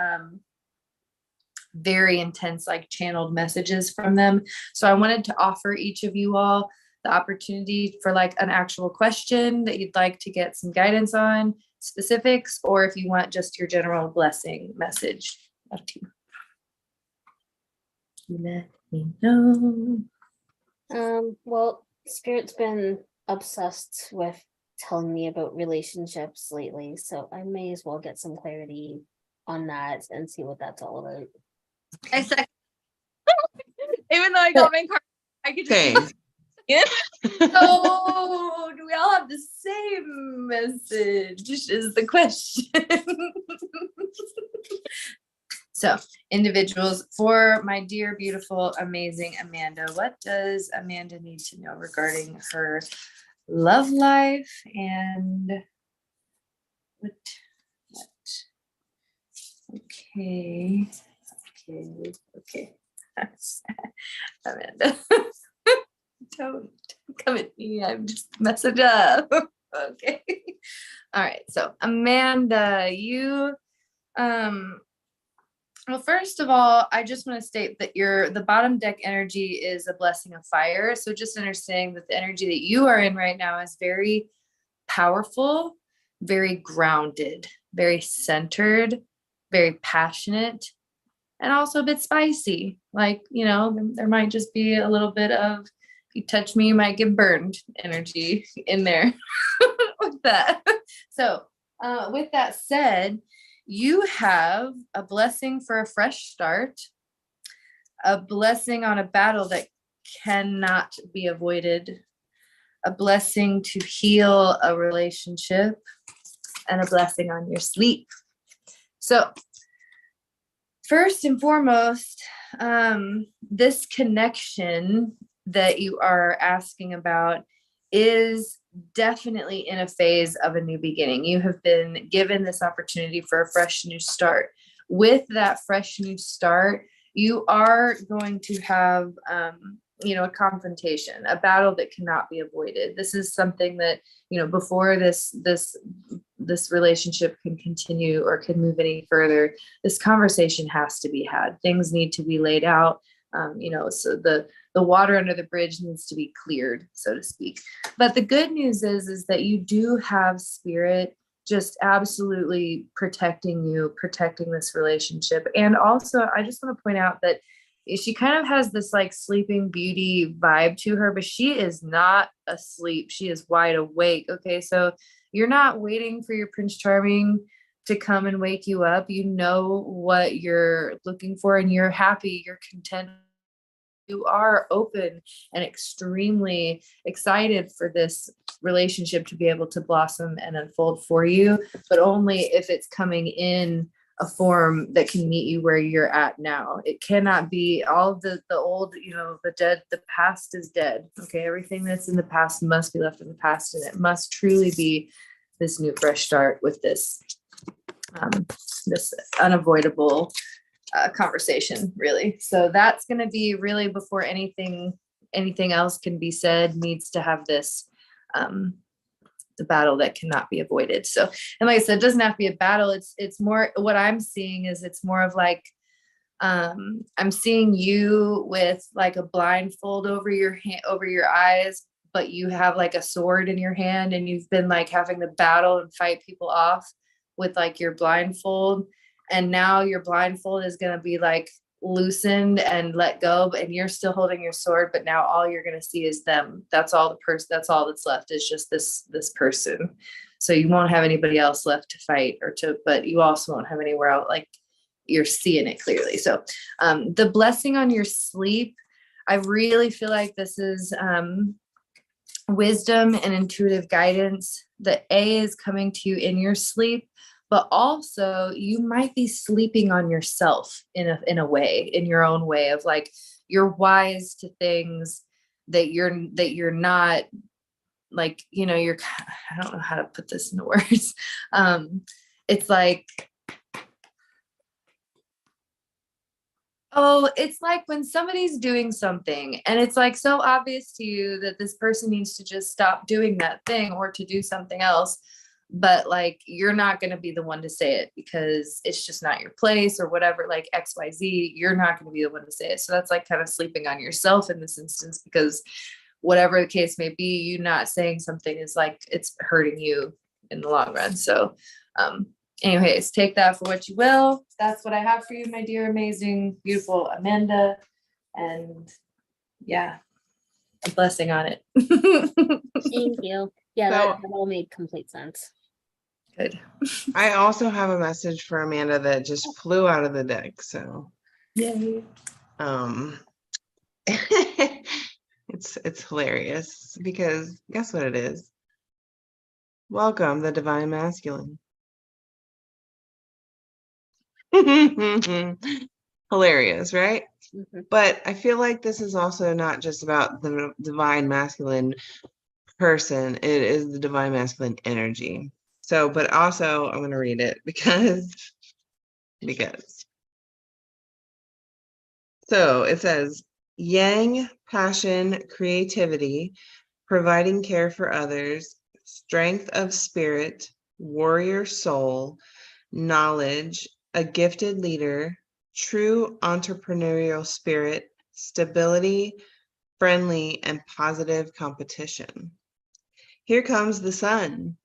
very intense, like, channeled messages from them. So I wanted to offer each of you all the opportunity for, like, an actual question that you'd like to get some guidance on, specifics, or if you want just your general blessing message. Up to you. Let me know. Well, Spirit's been obsessed with telling me about relationships lately, so I may as well get some clarity on that and see what that's all about. I second. Even though I got my card, I could just Same. Oh, do we all have the same message is the question. So, individuals, for my dear, beautiful, amazing Amanda, what does Amanda need to know regarding her love life, and what? Okay. Amanda. Don't come at me. I'm just messing up. Okay. All right. So, Amanda, you well, first of all, I just want to state that the bottom deck energy is a blessing of fire. So just understanding that the energy that you are in right now is very powerful, very grounded, very centered, very passionate, and also a bit spicy. Like, you know, there might just be a little bit of, if you touch me, you might get burned energy in there with that. So with that said, you have a blessing for a fresh start, a blessing on a battle that cannot be avoided, a blessing to heal a relationship, and a blessing on your sleep. So first and foremost, this connection that you are asking about is definitely in a phase of a new beginning. You have been given this opportunity for a fresh new start. With that fresh new start, you are going to have a confrontation, a battle that cannot be avoided. This is something that, before this relationship can continue or can move any further, this conversation has to be had. Things need to be laid out. So the water under the bridge needs to be cleared, so to speak. But the good news is that you do have Spirit just absolutely protecting you, protecting this relationship. And also, I just want to point out that she kind of has this like Sleeping Beauty vibe to her, but she is not asleep. She is wide awake. Okay, so you're not waiting for your Prince Charming to come and wake you up. You know what you're looking for, and you're happy, you're content. You are open and extremely excited for this relationship to be able to blossom and unfold for you, but only if it's coming in a form that can meet you where you're at now. It cannot be all of the old, the dead, the past is dead. Okay. Everything that's in the past must be left in the past, and it must truly be this new fresh start with this unavoidable conversation, really. So that's going to be really, before anything else can be said, needs to have this the battle that cannot be avoided. So, and like I said, it doesn't have to be a battle. It's more, what I'm seeing is it's more of like, I'm seeing you with like a blindfold over your hand, over your eyes, but you have like a sword in your hand, and you've been like having to battle and fight people off with like your blindfold. And now your blindfold is going to be like loosened and let go, and you're still holding your sword, but now all you're going to see is them. That's all that's all that's left, is just this person. So you won't have anybody else left to fight but you also won't have anywhere else, like you're seeing it clearly. So the blessing on your sleep, I really feel like this is wisdom and intuitive guidance. The A is coming to you in your sleep, but also you might be sleeping on yourself in a way, in your own way of like, you're wise to things that you're not, like, you're, I don't know how to put this into words. It's like, it's like when somebody's doing something and it's like so obvious to you that this person needs to just stop doing that thing or to do something else, but like you're not going to be the one to say it because it's just not your place or whatever, like XYZ, you're not going to be the one to say it. So that's like kind of sleeping on yourself in this instance, because whatever the case may be, you not saying something is like, it's hurting you in the long run. So anyways, take that for what you will. That's what I have for you, my dear, amazing, beautiful Amanda. And yeah, a blessing on it. Thank you. Yeah, that all made complete sense. Good. I also have a message for Amanda that just flew out of the deck. So Yay. it's hilarious because guess what it is? Welcome, the Divine Masculine. Hilarious, right? Mm-hmm. But I feel like this is also not just about the Divine Masculine person, it is the Divine Masculine energy. So, but also I'm going to read it because so it says Yang, passion, creativity, providing care for others, strength of spirit, warrior soul, knowledge, a gifted leader, true entrepreneurial spirit, stability, friendly and positive competition. Here comes the sun.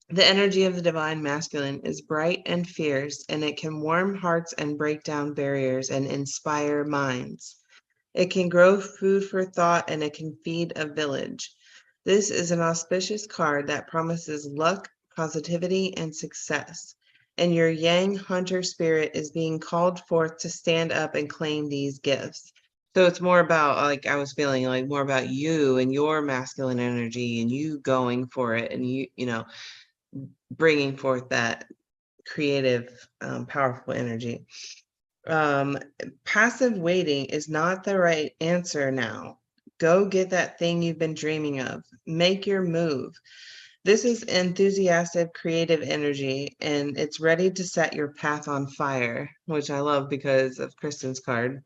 The energy of the Divine Masculine is bright and fierce, and it can warm hearts and break down barriers and inspire minds. It can grow food for thought, and it can feed a village. This is an auspicious card that promises luck, positivity, and success. And your Yang hunter spirit is being called forth to stand up and claim these gifts. So it's more about, like, I was feeling like more about you and your masculine energy and you going for it and you bringing forth that creative, powerful energy. Passive waiting is not the right answer now. Go get that thing you've been dreaming of. Make your move. This is enthusiastic, creative energy, and it's ready to set your path on fire, which I love because of Kristen's card.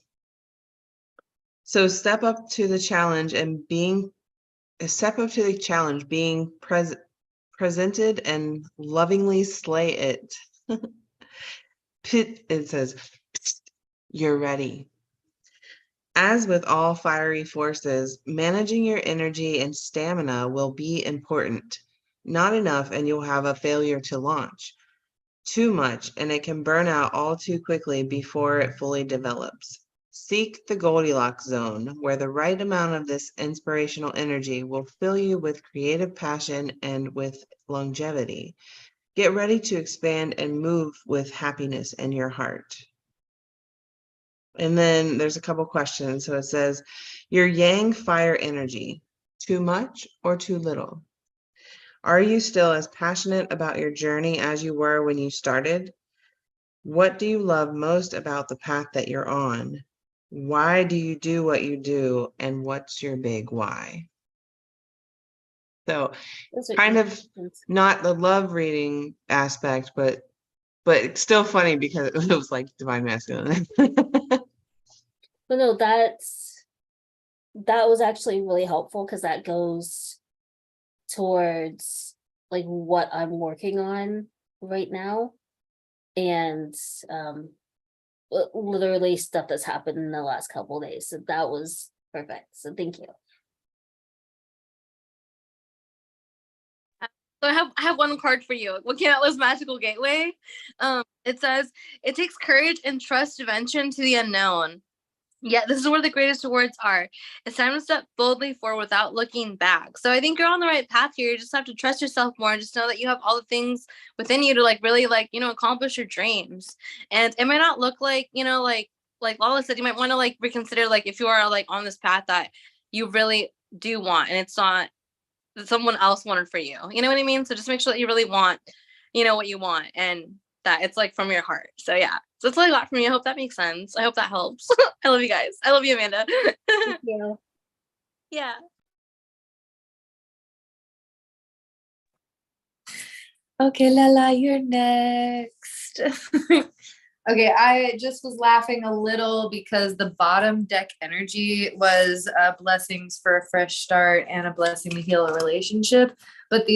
So step up to the challenge and being presented and lovingly slay it. It says, you're ready. As with all fiery forces, managing your energy and stamina will be important. Not enough and you'll have a failure to launch. Too much and it can burn out all too quickly before it fully develops. Seek the Goldilocks zone, where the right amount of this inspirational energy will fill you with creative passion and with longevity. Get ready to expand and move with happiness in your heart. And then there's a couple questions. So it says, your Yang fire energy, too much or too little? Are you still as passionate about your journey as you were when you started? What do you love most about the path that you're on? Why do you do what you do? And what's your big why? So Those are kind easy of questions. not the love reading aspect, but it's still funny because it was like divine masculine. But no, that was actually really helpful because that goes towards like what I'm working on right now. And literally stuff that's happened in the last couple of days. So that was perfect. So thank you. So I have one card for you. Looking at Atlas Magical Gateway, it says it takes courage and trust to venture into the unknown. Yeah, this is where the greatest rewards are. It's time to step boldly forward without looking back. So I think you're on the right path here. You just have to trust yourself more and just know that you have all the things within you to like really like, you know, accomplish your dreams. And it might not look like, you know, like Lala said, you might want to like reconsider like if you are like on this path that you really do want and it's not that someone else wanted for you. You know what I mean? So just make sure that you really want, you know, what you want and that it's like from your heart. So yeah. So that's all I got from you. I hope that makes sense. I hope that helps. I love you guys. I love you, Amanda. Thank you. Yeah. Okay, Lala, you're next. Okay, I just was laughing a little because the bottom deck energy was blessings for a fresh start and a blessing to heal a relationship. But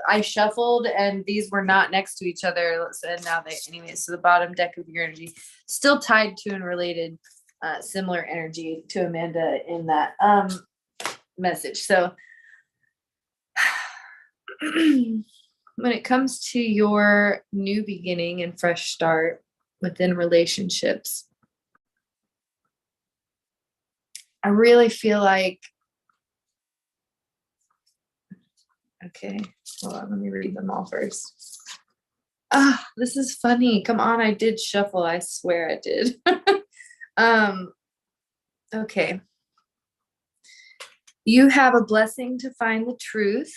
I shuffled and these were not next to each other. And now anyways, so the bottom deck of your energy still tied to and related similar energy to Amanda in that message. So when it comes to your new beginning and fresh start within relationships, I really feel like, okay, hold on, let me read them all first. This is funny. Come on, I did shuffle. I swear I did. Okay. You have a blessing to find the truth.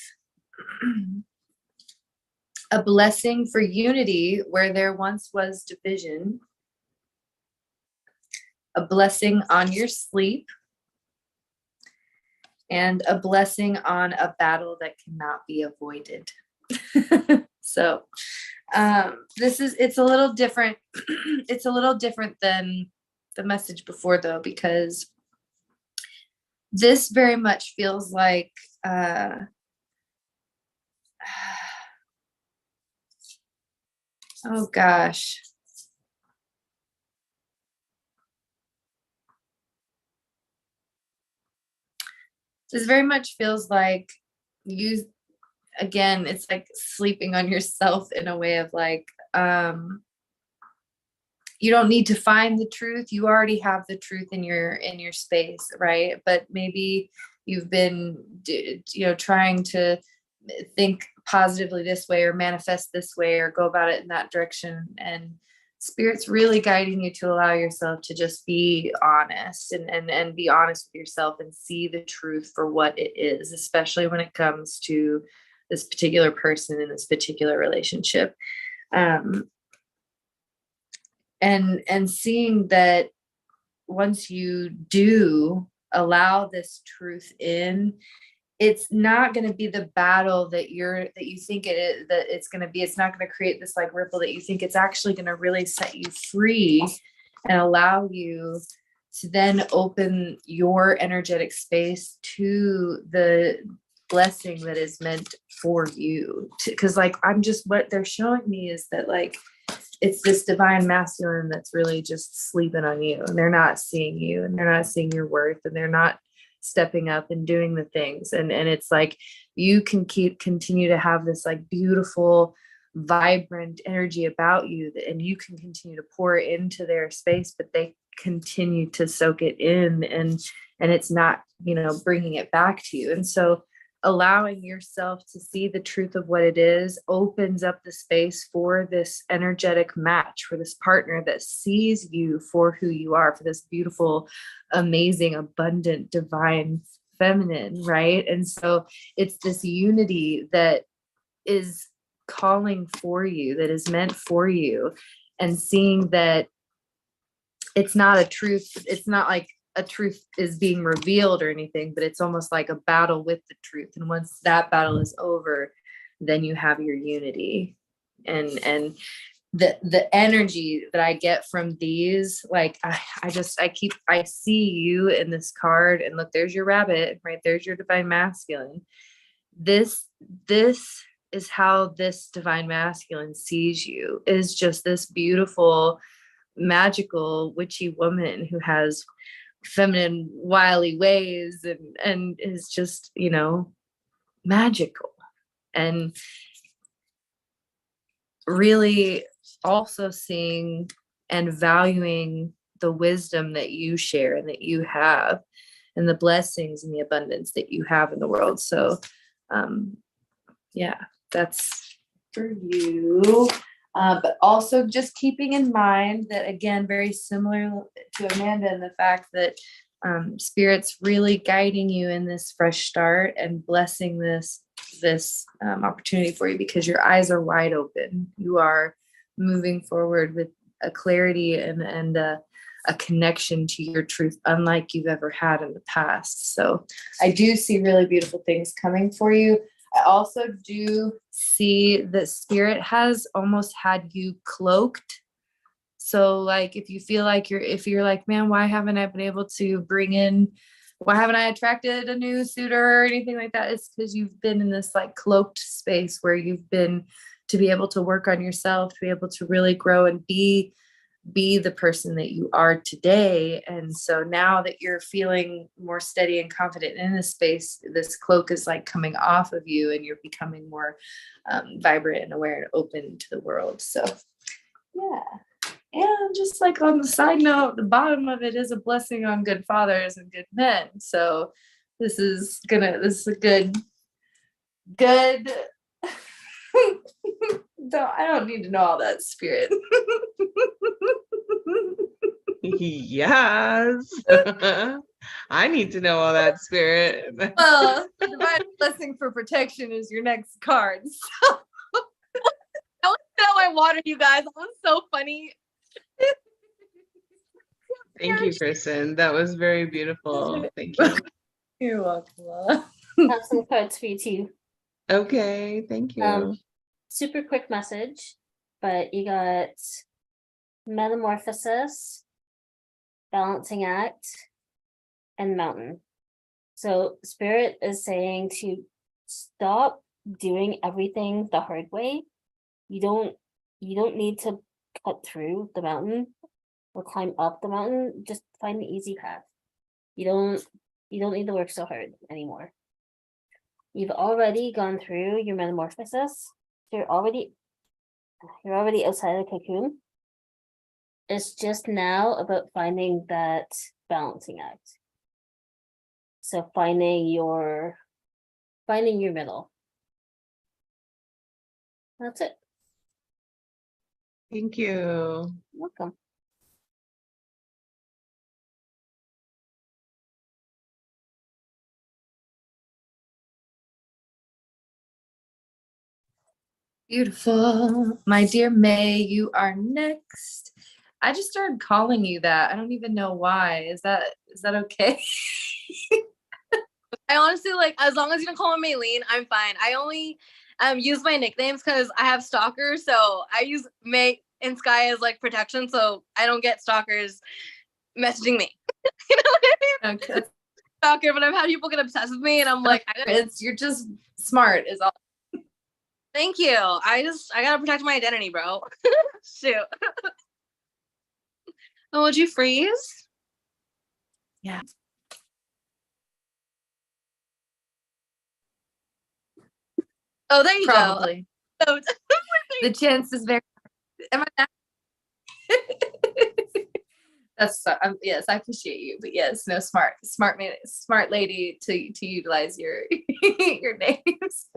A blessing for unity where there once was division, a blessing on your sleep, and a blessing on a battle that cannot be avoided. So it's a little different. It's a little different than the message before though, because this very much feels like oh gosh. This very much feels like you, again, it's like sleeping on yourself in a way of like, you don't need to find the truth. You already have the truth in your space, right? But maybe you've been, trying to think positively this way or manifest this way or go about it in that direction, and spirit's really guiding you to allow yourself to just be honest and be honest with yourself and see the truth for what it is, especially when it comes to this particular person in this particular relationship. And seeing that once you do allow this truth in, it's not going to be the battle that you think it is, that it's going to be. It's not going to create this like ripple that you think. It's actually going to really set you free and allow you to then open your energetic space to the blessing that is meant for you. Because like what they're showing me is that like it's this divine masculine that's really just sleeping on you, and they're not seeing you, and they're not seeing your worth, and they're not stepping up and doing the things. And it's like you can continue to have this like beautiful, vibrant energy about you, and you can continue to pour into their space, but they continue to soak it in, and it's not, bringing it back to you. And so allowing yourself to see the truth of what it is opens up the space for this energetic match, for this partner that sees you for who you are, for this beautiful, amazing, abundant, divine feminine, right? And so it's this unity that is calling for you, that is meant for you, and seeing that it's not a truth. It's not like a truth is being revealed or anything, but it's almost like a battle with the truth. And once that battle is over, then you have your unity. And the energy that I get from these, like I see you in this card, and look, there's your rabbit, right? There's your divine masculine. This is how this divine masculine sees you, is just this beautiful, magical, witchy woman who has feminine, wily ways and is just, magical. And really also seeing and valuing the wisdom that you share and that you have, and the blessings and the abundance that you have in the world. So yeah, that's for you. But also just keeping in mind that, again, very similar to Amanda, in the fact that Spirit's really guiding you in this fresh start and blessing this opportunity for you, because your eyes are wide open. You are moving forward with a clarity and a connection to your truth unlike you've ever had in the past. So I do see really beautiful things coming for you. I also do see that Spirit has almost had you cloaked. So like, if you feel like if you're like, man, why haven't I attracted a new suitor or anything like that? It's because you've been in this like cloaked space where you've been to be able to work on yourself, to be able to really grow and be the person that you are today. And so now that you're feeling more steady and confident in this space, this cloak is like coming off of you, and you're becoming more vibrant and aware and open to the world. So yeah. And just like on the side note, the bottom of it is a blessing on good fathers and good men. So this is a good I don't need to know all that, Spirit. Yes. I need to know all that, Spirit. Well, divine blessing for protection is your next card. So. I want to know my water, you guys. That was so funny. Thank you, Kristen. That was very beautiful. Thank you. You're welcome. I have some cards for you too. Okay, thank you. Super quick message, but you got Metamorphosis, Balancing Act, and Mountain. So Spirit is saying to stop doing everything the hard way. You don't need to cut through the mountain or climb up the mountain. Just find the easy path. You don't need to work so hard anymore. You've already gone through your metamorphosis. You're already outside the cocoon. It's just now about finding that balancing act. So finding your middle. That's it. Thank you. You're welcome. Beautiful. My dear May, you are next. I just started calling you that. I don't even know why. Is that okay? I honestly, like, as long as you don't call me Maylene, I'm fine. I only use my nicknames because I have stalkers, so I use May and Sky as like protection, so I don't get stalkers messaging me. You know what I mean? Okay. Stalker, but I've had people get obsessed with me, and I'm like, You're just smart is all. thank you. I gotta protect my identity, bro. Shoot. Oh, would you freeze? Yeah. Oh, there you Probably. go. The chance is very. Am I? That's yes, I appreciate you, but yes, no, smart lady to utilize your your names.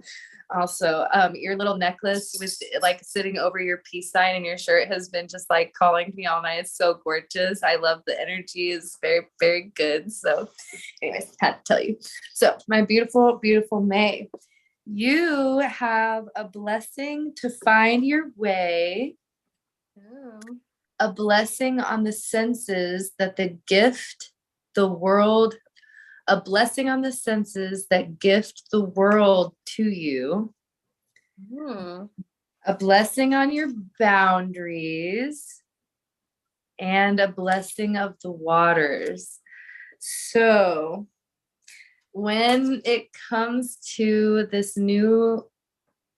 Also, your little necklace with like sitting over your peace sign, and your shirt has been just like calling me all night. It's so gorgeous. I love the energy is very, very good. So anyways, had to tell you. So my beautiful, beautiful May, You have a blessing to find your way, Oh. a blessing on the senses that the gift, the world, a blessing on the senses that gift the world to you, Hmm. a blessing on your boundaries, and a blessing of the waters. So, when it comes to this new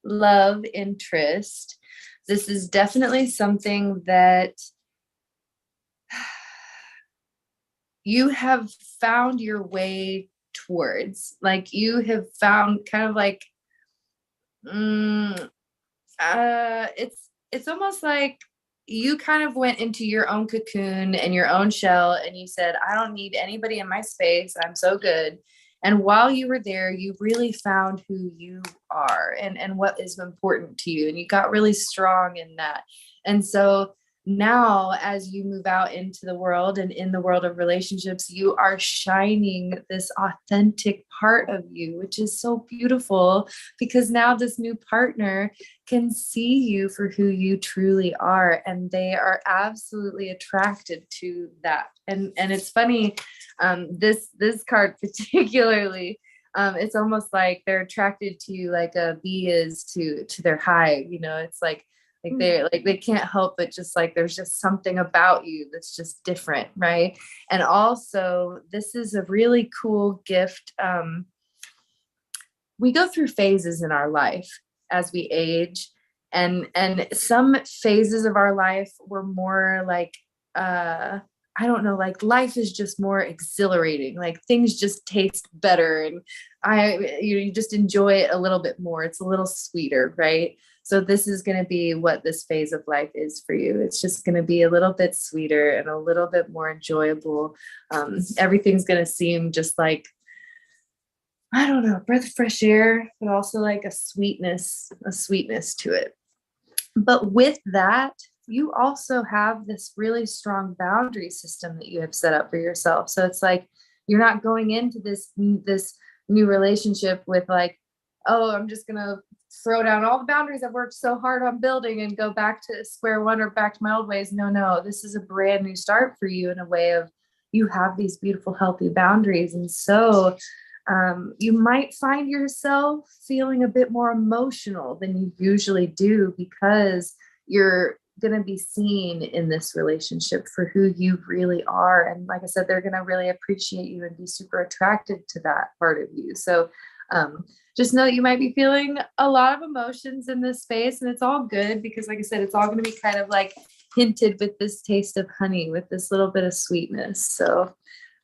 love interest, this is definitely something that you have found your way towards. Like you have found kind of like, mm, it's almost like you kind of went into your own cocoon and your own shell and you said, I don't need anybody in my space. I'm so good. And while you were there, you really found who you are and what is important to you. And you got really strong in that. And so now, as you move out into the world and in the world of relationships, you are shining this authentic part of you, which is so beautiful because now this new partner can see you for who you truly are, and they are absolutely attracted to that. And it's funny, this card particularly, it's almost like they're attracted to you like a bee is to their hive. It's like they can't help but just like there's just something about you that's just different, right? And also, this is a really cool gift. We go through phases in our life as we age, and some phases of our life were more like I don't know, like life is just more exhilarating, like things just taste better, and you just enjoy it a little bit more. It's a little sweeter, right? So this is going to be what this phase of life is for you. It's just going to be a little bit sweeter and a little bit more enjoyable. Everything's going to seem just like, I don't know, a breath of fresh air, but also like a sweetness to it. But with that, you also have this really strong boundary system that you have set up for yourself. So it's like you're not going into this new relationship with like, oh, I'm just gonna throw down all the boundaries I've worked so hard on building and go back to square one or back to my old ways. No, this is a brand new start for you in a way of you have these beautiful, healthy boundaries. And so you might find yourself feeling a bit more emotional than you usually do because you're going to be seen in this relationship for who you really are. And like I said, they're going to really appreciate you and be super attracted to that part of you. So just know that you might be feeling a lot of emotions in this space, and it's all good because like I said, it's all going to be kind of like hinted with this taste of honey, with this little bit of sweetness. So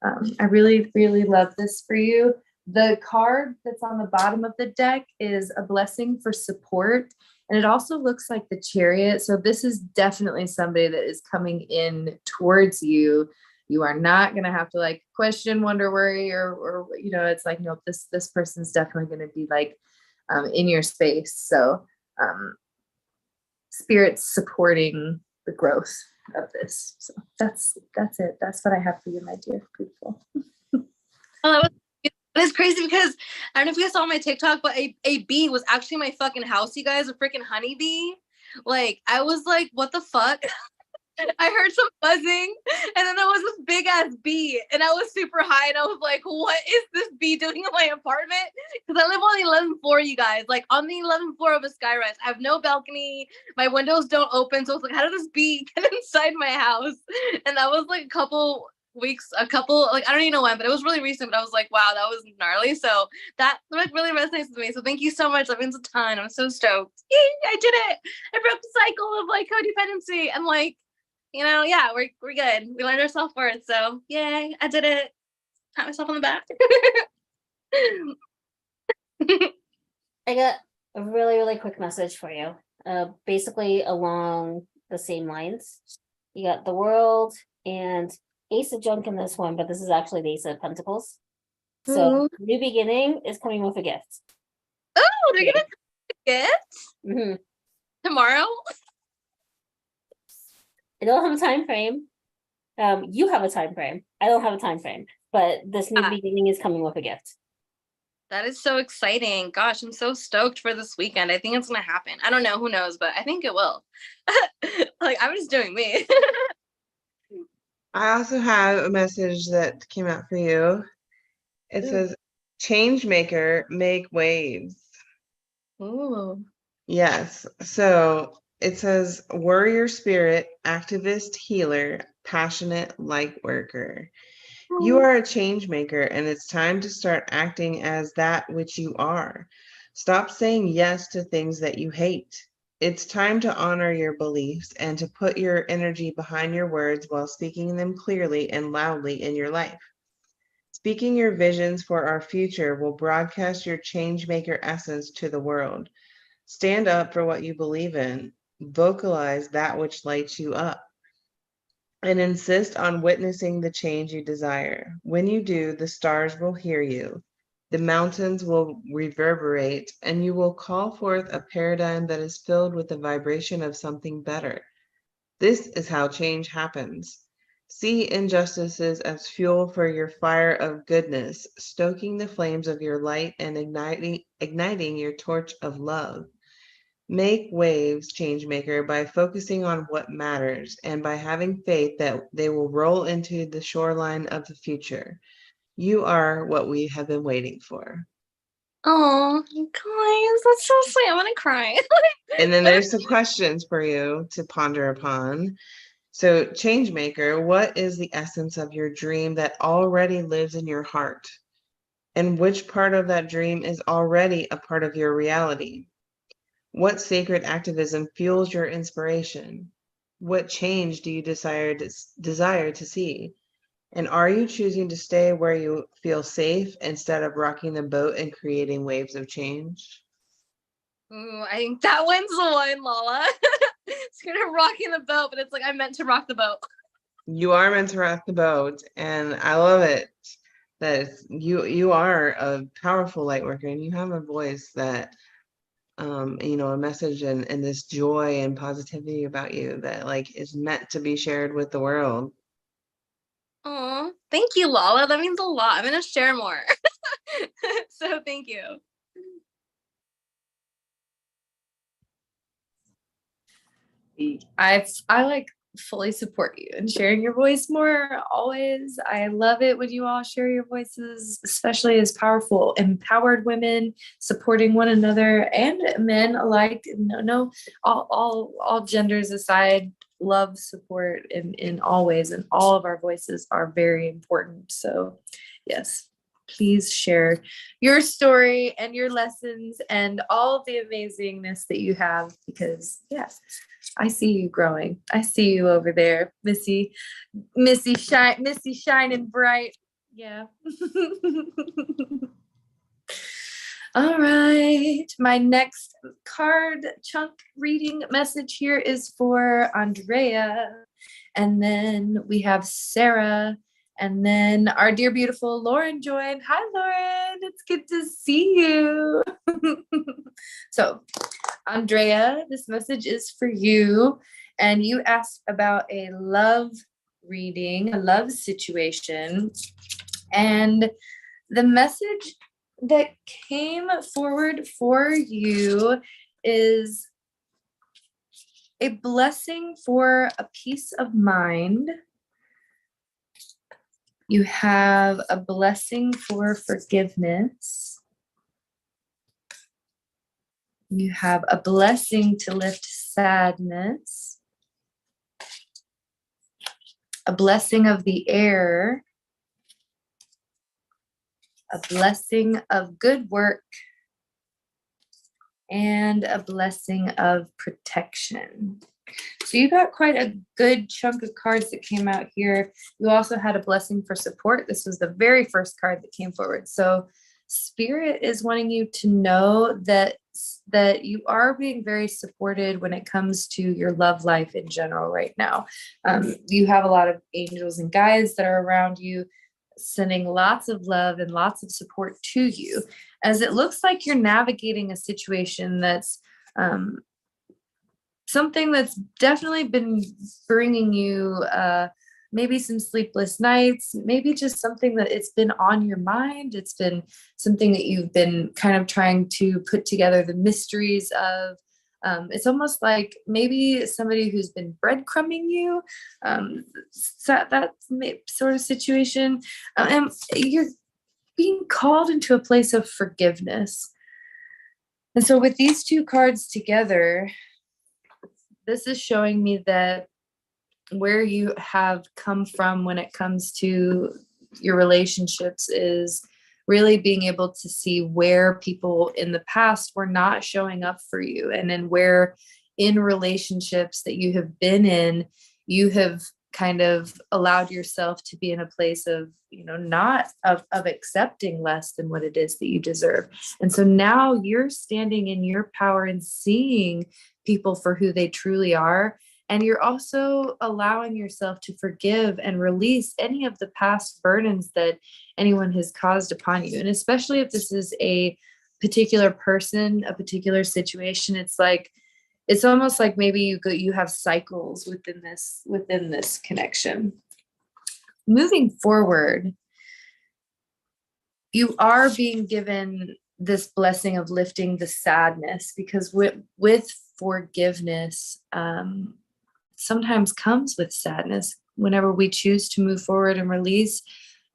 I really, really love this for you. The card that's on the bottom of the deck is a blessing for support. And it also looks like the Chariot. So this is definitely somebody that is coming in towards you. You are not going to have to like question, wonder, worry, or it's like, nope, this person's definitely going to be like in your space. So Spirit's supporting the growth of this. So that's it. That's what I have for you, my dear. Beautiful. Oh, it's crazy because I don't know if you guys saw my TikTok, but a bee was actually my fucking house, you guys, a freaking honeybee. Like, I was like, what the fuck? I heard some buzzing, and then there was this big ass bee, and I was super high, and I was like, what is this bee doing in my apartment? Because I live on the 11th floor, you guys, like on the 11th floor of a skyrise. I have no balcony, my windows don't open, so it's like, how did this bee get inside my house? And that was like a couple, like I don't even know when, but it was really recent. But I was like, wow, that was gnarly. So that like really resonates with me. So thank you so much. That means a ton. I'm so stoked. Yay, I did it. I broke the cycle of like codependency. I'm like, yeah, we're good. We learned our self-worth. So yay, I did it. Pat myself on the back. I got a really, really quick message for you. Basically along the same lines. You got the World and Ace of Junk in this one, but this is actually the Ace of Pentacles. So new beginning is coming with a gift. Oh, they're gonna gift Mm-hmm. tomorrow. I don't have a time frame. You have a time frame. I don't have a time frame, but this new beginning is coming with a gift. That is so exciting. Gosh, I'm so stoked for this weekend. I think it's gonna happen. I don't know, who knows, but I think it will. Like, I'm just doing me. I also have a message that came out for you. It Ooh. says, change maker, make waves. Ooh. Yes. So it says, warrior spirit, activist, healer, passionate light worker. You are a change maker, and it's time to start acting as that which you are. Stop saying yes to things that you hate. It's time to honor your beliefs and to put your energy behind your words while speaking them clearly and loudly in your life. Speaking your visions for our future will broadcast your change maker essence to the world. Stand up for what you believe in, vocalize that which lights you up, and insist on witnessing the change you desire. When you do, the stars will hear you, the mountains will reverberate, and you will call forth a paradigm that is filled with the vibration of something better. This is how change happens. See injustices as fuel for your fire of goodness, stoking the flames of your light and igniting your torch of love. Make waves, changemaker, by focusing on what matters and by having faith that they will roll into the shoreline of the future. You are what we have been waiting for. Oh, guys, that's so sweet. I'm gonna cry. And then there's some questions for you to ponder upon. So, changemaker, what is the essence of your dream that already lives in your heart? And which part of that dream is already a part of your reality? What sacred activism fuels your inspiration? What change do you desire to see? And are you choosing to stay where you feel safe instead of rocking the boat and creating waves of change? Ooh, I think that one's the one, Lala. It's kind of rocking the boat, but it's like I meant to rock the boat. You are meant to rock the boat, and I love it that you are a powerful light worker, and you have a voice that a message and this joy and positivity about you that like is meant to be shared with the world. Oh, thank you, Lala. That means a lot. I'm gonna share more. So thank you. I like fully support you and sharing your voice more always. I love it when you all share your voices, especially as powerful, empowered women supporting one another and men alike. No, all genders aside, love, support in all ways, and all of our voices are very important. So, yes. Please share your story and your lessons and all of the amazingness that you have, because yes, I see you growing. I see you over there, Missy shining bright. Yeah. All right. My next card chunk reading message here is for Andrea. And then we have Sarah. And then our dear beautiful Lauren joined. Hi, Lauren. It's good to see you. So, Andrea, this message is for you. And you asked about a love reading, a love situation. And the message that came forward for you is a blessing for a peace of mind. You have a blessing for forgiveness. You have a blessing to lift sadness. A blessing of the air. A blessing of good work. And a blessing of protection. So you got quite a good chunk of cards that came out here. You also had a blessing for support. This was the very first card that came forward. So Spirit is wanting you to know that you are being very supported when it comes to your love life in general right now. You have a lot of angels and guides that are around you, sending lots of love and lots of support to you, as it looks like you're navigating a situation that's something that's definitely been bringing you maybe some sleepless nights, maybe just something that it's been on your mind. It's been something that you've been kind of trying to put together the mysteries of. It's almost like maybe somebody who's been breadcrumbing you, that sort of situation. And you're being called into a place of forgiveness. And so with these two cards together, this is showing me that where you have come from when it comes to your relationships is really being able to see where people in the past were not showing up for you, and then where in relationships that you have been in, you have kind of allowed yourself to be in a place of, not of accepting less than what it is that you deserve. And so now you're standing in your power and seeing people for who they truly are. And you're also allowing yourself to forgive and release any of the past burdens that anyone has caused upon you. And especially if this is a particular person, a particular situation, it's almost like maybe you have cycles within this connection. Moving forward, you are being given this blessing of lifting the sadness, because with forgiveness, sometimes comes with sadness. Whenever we choose to move forward and release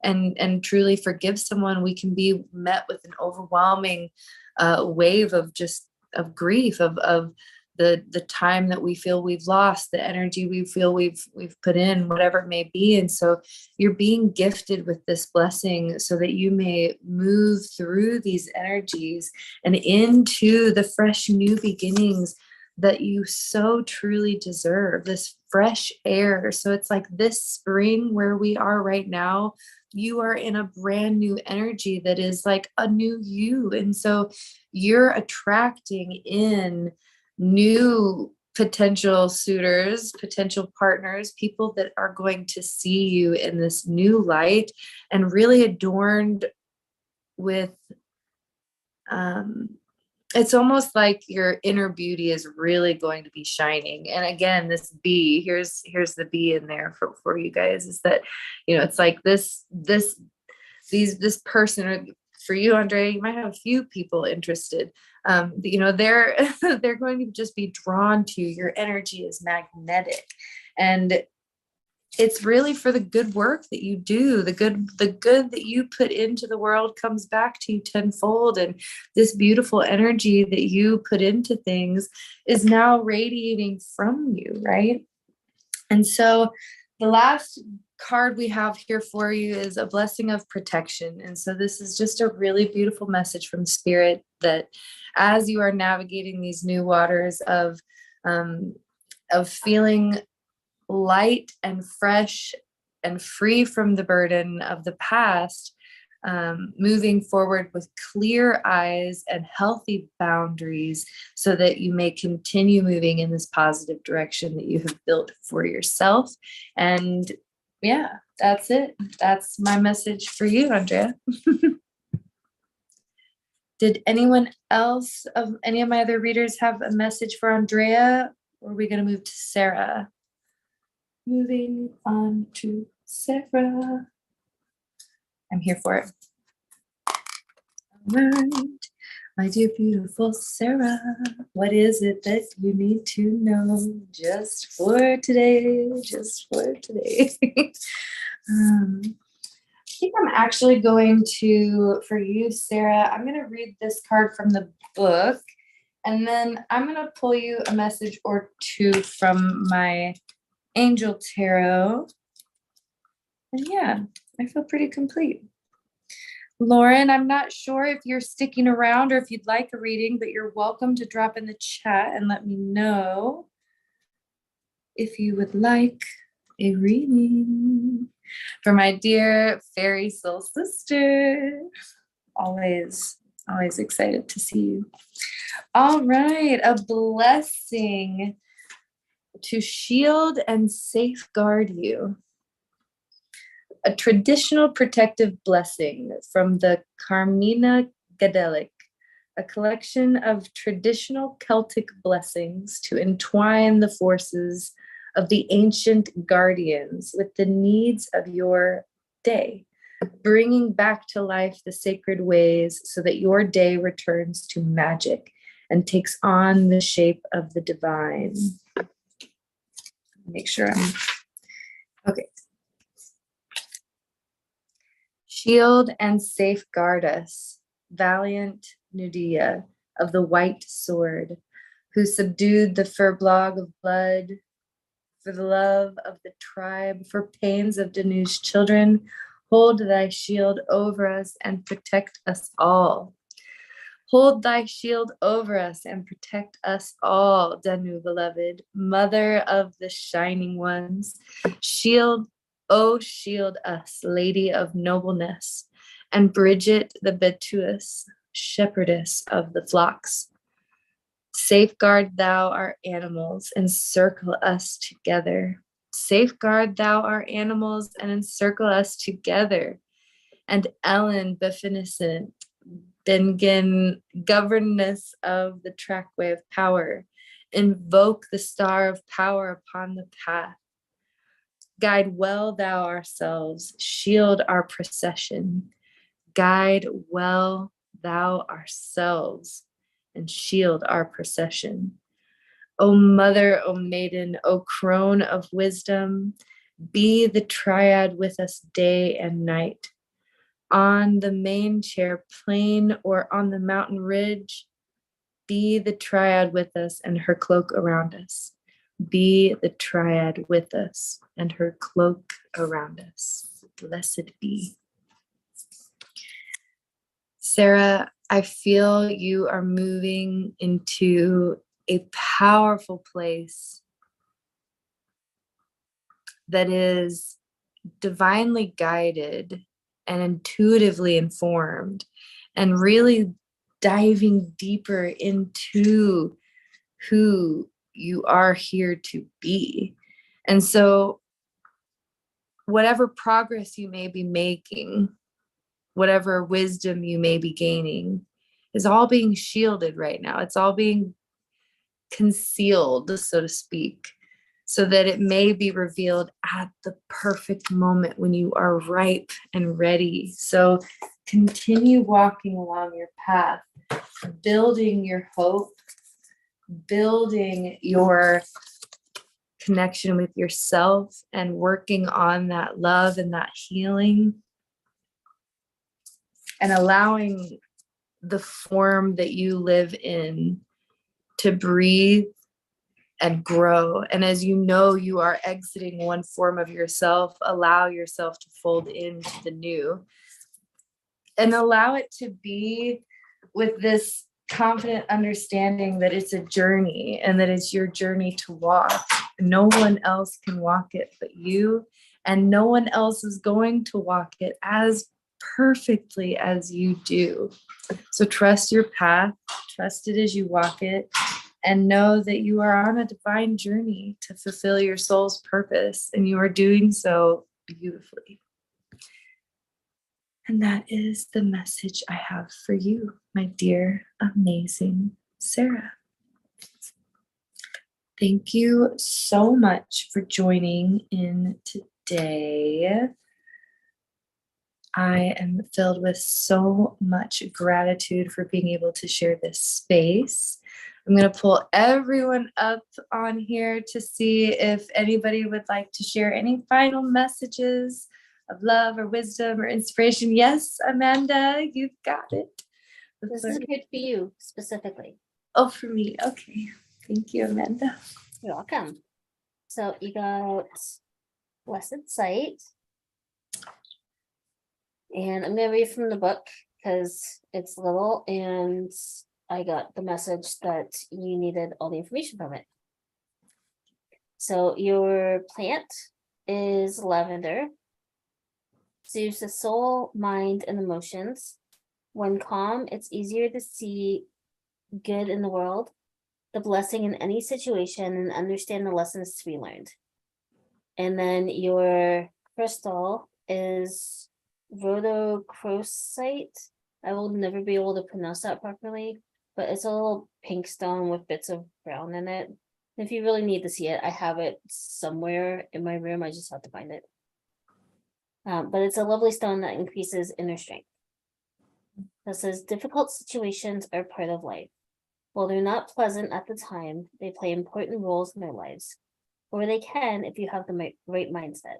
and truly forgive someone, we can be met with an overwhelming wave of grief, of the time that we feel we've lost, the energy we feel we've put in, whatever it may be. And so you're being gifted with this blessing so that you may move through these energies and into the fresh new beginnings that you so truly deserve, this fresh air. So it's like this spring where we are right now, you are in a brand new energy that is like a new you. And so you're attracting in new potential suitors, potential partners, people that are going to see you in this new light and really adorned with, it's almost like your inner beauty is really going to be shining. And again, this B, here's the B in there for you guys, is that, it's like this person, or for you, Andrea, you might have a few people interested. They're they're going to just be drawn to your energy is magnetic, and it's really for the good work that you do. The good that you put into the world comes back to you tenfold. And this beautiful energy that you put into things is now radiating from you, right? And so the last card we have here for you is a blessing of protection. And so this is just a really beautiful message from Spirit that as you are navigating these new waters of feeling light and fresh and free from the burden of the past, moving forward with clear eyes and healthy boundaries so that you may continue moving in this positive direction that you have built for yourself. And yeah, that's it. That's my message for you, Andrea. Did anyone else of any of my other readers have a message for Andrea? Or are we going to move to Sarah? Moving on to Sarah. I'm here for it. All right, my dear beautiful Sarah, what is it that you need to know just for today? Just for today. I think I'm actually going to, for you, Sarah, I'm going to read this card from the book, and then I'm going to pull you a message or two from my Angel Tarot. And yeah, I feel pretty complete. Lauren, I'm not sure if you're sticking around or if you'd like a reading, but you're welcome to drop in the chat and let me know if you would like a reading. For my dear fairy soul sister, always excited to see you. All right, a blessing to shield and safeguard you. A traditional protective blessing from the Carmina Gadelic, a collection of traditional Celtic blessings to entwine the forces of the ancient guardians with the needs of your day, bringing back to life the sacred ways so that your day returns to magic and takes on the shape of the divine. Make sure I'm okay. Shield and safeguard us, valiant Nudia of the white sword, who subdued the furblog of blood for the love of the tribe, for pains of Danu's children. Hold thy shield over us and protect us all. Hold thy shield over us and protect us all, Danu beloved, mother of the shining ones. Shield, oh, shield us, lady of nobleness, and Bridget the Betuous, shepherdess of the flocks. Safeguard thou our animals, encircle us together. Safeguard thou our animals and encircle us together. And Ellen beneficent, Bengen, governess of the trackway of power, invoke the star of power upon the path. Guide well thou ourselves, shield our procession. Guide well thou ourselves, and shield our procession. O mother, O maiden, O crone of wisdom, be the triad with us day and night. On the main chair plain or on the mountain ridge, be the triad with us and her cloak around us. Be the triad with us and her cloak around us. Blessed be. Sarah, I feel you are moving into a powerful place that is divinely guided and intuitively informed, and really diving deeper into who you are here to be. And so whatever progress you may be making, whatever wisdom you may be gaining, is all being shielded right now. It's all being concealed, so to speak, so that it may be revealed at the perfect moment when you are ripe and ready. So continue walking along your path, building your hope, building your connection with yourself, and working on that love and that healing, and allowing the form that you live in to breathe and grow. And as you know, you are exiting one form of yourself, allow yourself to fold into the new, and allow it to be with this confident understanding that it's a journey and that it's your journey to walk. No one else can walk it but you, and no one else is going to walk it as perfectly as you do. So trust your path, trust it as you walk it, and know that you are on a divine journey to fulfill your soul's purpose, and you are doing so beautifully. And that is the message I have for you, my dear, amazing Sarah. Thank you so much for joining in today. I am filled with so much gratitude for being able to share this space. I'm going to pull everyone up on here to see if anybody would like to share any final messages of love or wisdom or inspiration. Yes, Amanda, you've got it. This is good for you specifically. Oh, for me. Okay. Thank you, Amanda. You're welcome. So you got Blessed Sight. And I'm gonna read from the book because it's little and I got the message that you needed all the information from it. So your plant is lavender. Soothes the soul, mind, and emotions. When calm, it's easier to see good in the world, the blessing in any situation, and understand the lessons to be learned. And then your crystal is rhodochrosite. I will never be able to pronounce that properly, but it's a little pink stone with bits of brown in it. If you really need to see it, I have it somewhere in my room. I just have to find it. But it's a lovely stone that increases inner strength. That says difficult situations are part of life. While they're not pleasant at the time, they play important roles in their lives, or they can if you have the right mindset.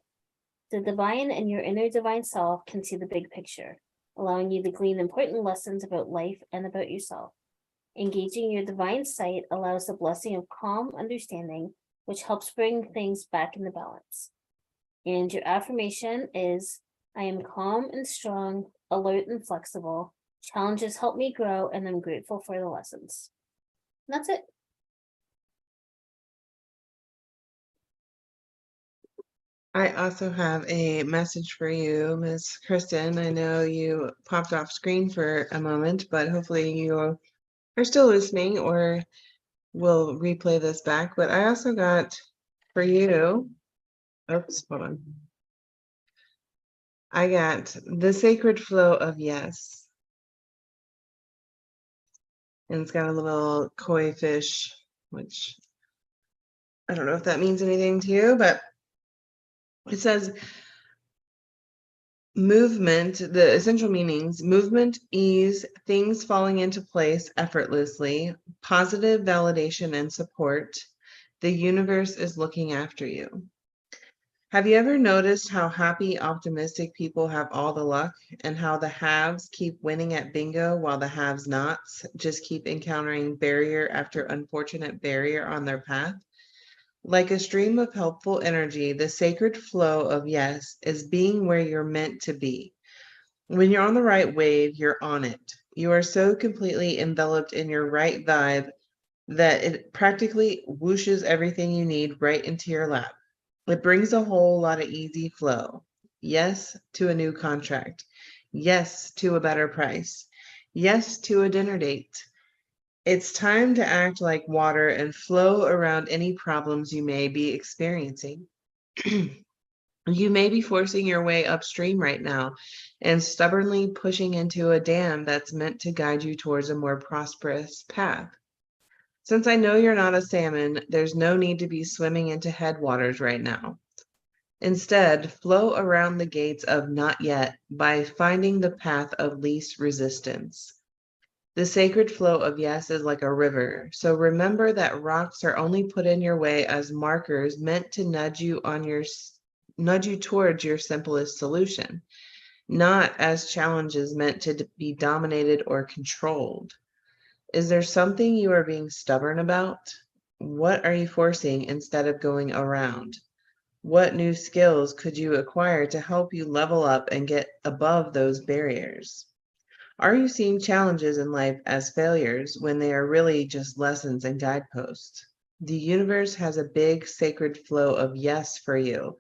The divine and your inner divine self can see the big picture, allowing you to glean important lessons about life and about yourself. Engaging your divine sight allows the blessing of calm understanding, which helps bring things back into balance. And your affirmation is, I am calm and strong, alert and flexible. Challenges help me grow, and I'm grateful for the lessons. And that's it. I also have a message for you, Miss Kristen. I know you popped off screen for a moment, but hopefully you are still listening or will replay this back. But I also got for you, oops, hold on. I got the sacred flow of yes. And it's got a little koi fish, which I don't know if that means anything to you, but it says movement, the essential meanings: movement, ease, things falling into place effortlessly, positive validation and support. The universe is looking after you. Have you ever noticed how happy, optimistic people have all the luck, and how the haves keep winning at bingo while the have-nots just keep encountering barrier after unfortunate barrier on their path? Like a stream of helpful energy, the sacred flow of yes is being where you're meant to be. When you're on the right wave, you're on it. You are so completely enveloped in your right vibe that it practically whooshes everything you need right into your lap. It brings a whole lot of easy flow. Yes to a new contract. Yes to a better price. Yes to a dinner date. It's time to act like water and flow around any problems you may be experiencing. You may be forcing your way upstream right now and stubbornly pushing into a dam that's meant to guide you towards a more prosperous path. Since I know you're not a salmon, there's no need to be swimming into headwaters right now. Instead, flow around the gates of not yet by finding the path of least resistance. The sacred flow of yes is like a river, so remember that rocks are only put in your way as markers meant to nudge you towards your simplest solution, not as challenges meant to be dominated or controlled. Is there something you are being stubborn about? What are you forcing instead of going around? What new skills could you acquire to help you level up and get above those barriers? Are you seeing challenges in life as failures when they are really just lessons and guideposts? The universe has a big sacred flow of yes for you.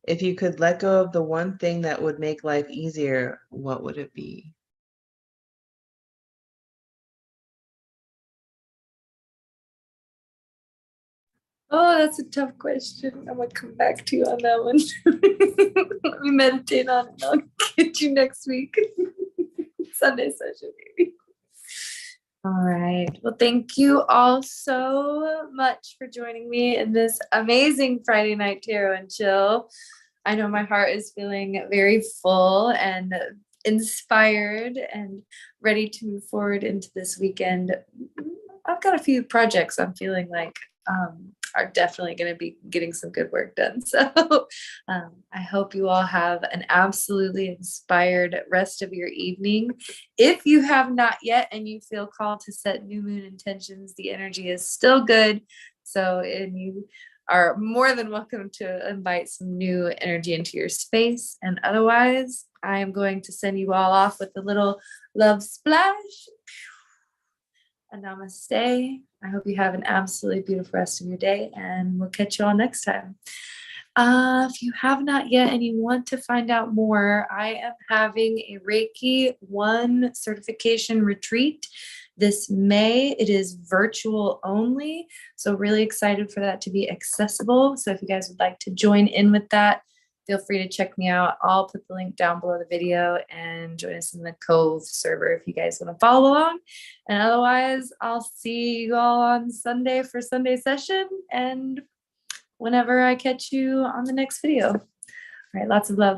If you could let go of the one thing that would make life easier, what would it be? Oh, that's a tough question. I'm gonna come back to you on that one. Let me meditate on it. I'll get you next week. Sunday session, maybe. All right. Well, thank you all so much for joining me in this amazing Friday night tarot and chill. I know my heart is feeling very full and inspired and ready to move forward into this weekend. I've got a few projects I'm feeling like are definitely going to be getting some good work done. So I hope you all have an absolutely inspired rest of your evening. If you have not yet and you feel called to set new moon intentions, the energy is still good. So, and you are more than welcome to invite some new energy into your space. And otherwise, I am going to send you all off with a little love splash. A namaste. I hope you have an absolutely beautiful rest of your day, and we'll catch you all next time. If you have not yet and you want to find out more, I am having a Reiki 1 certification retreat this May. It is virtual only, so really excited for that to be accessible. So if you guys would like to join in with that, feel free to check me out. I'll put the link down below the video and join us in the Cove server if you guys want to follow along. And otherwise, I'll see you all on Sunday for Sunday session and whenever I catch you on the next video. All right, lots of love.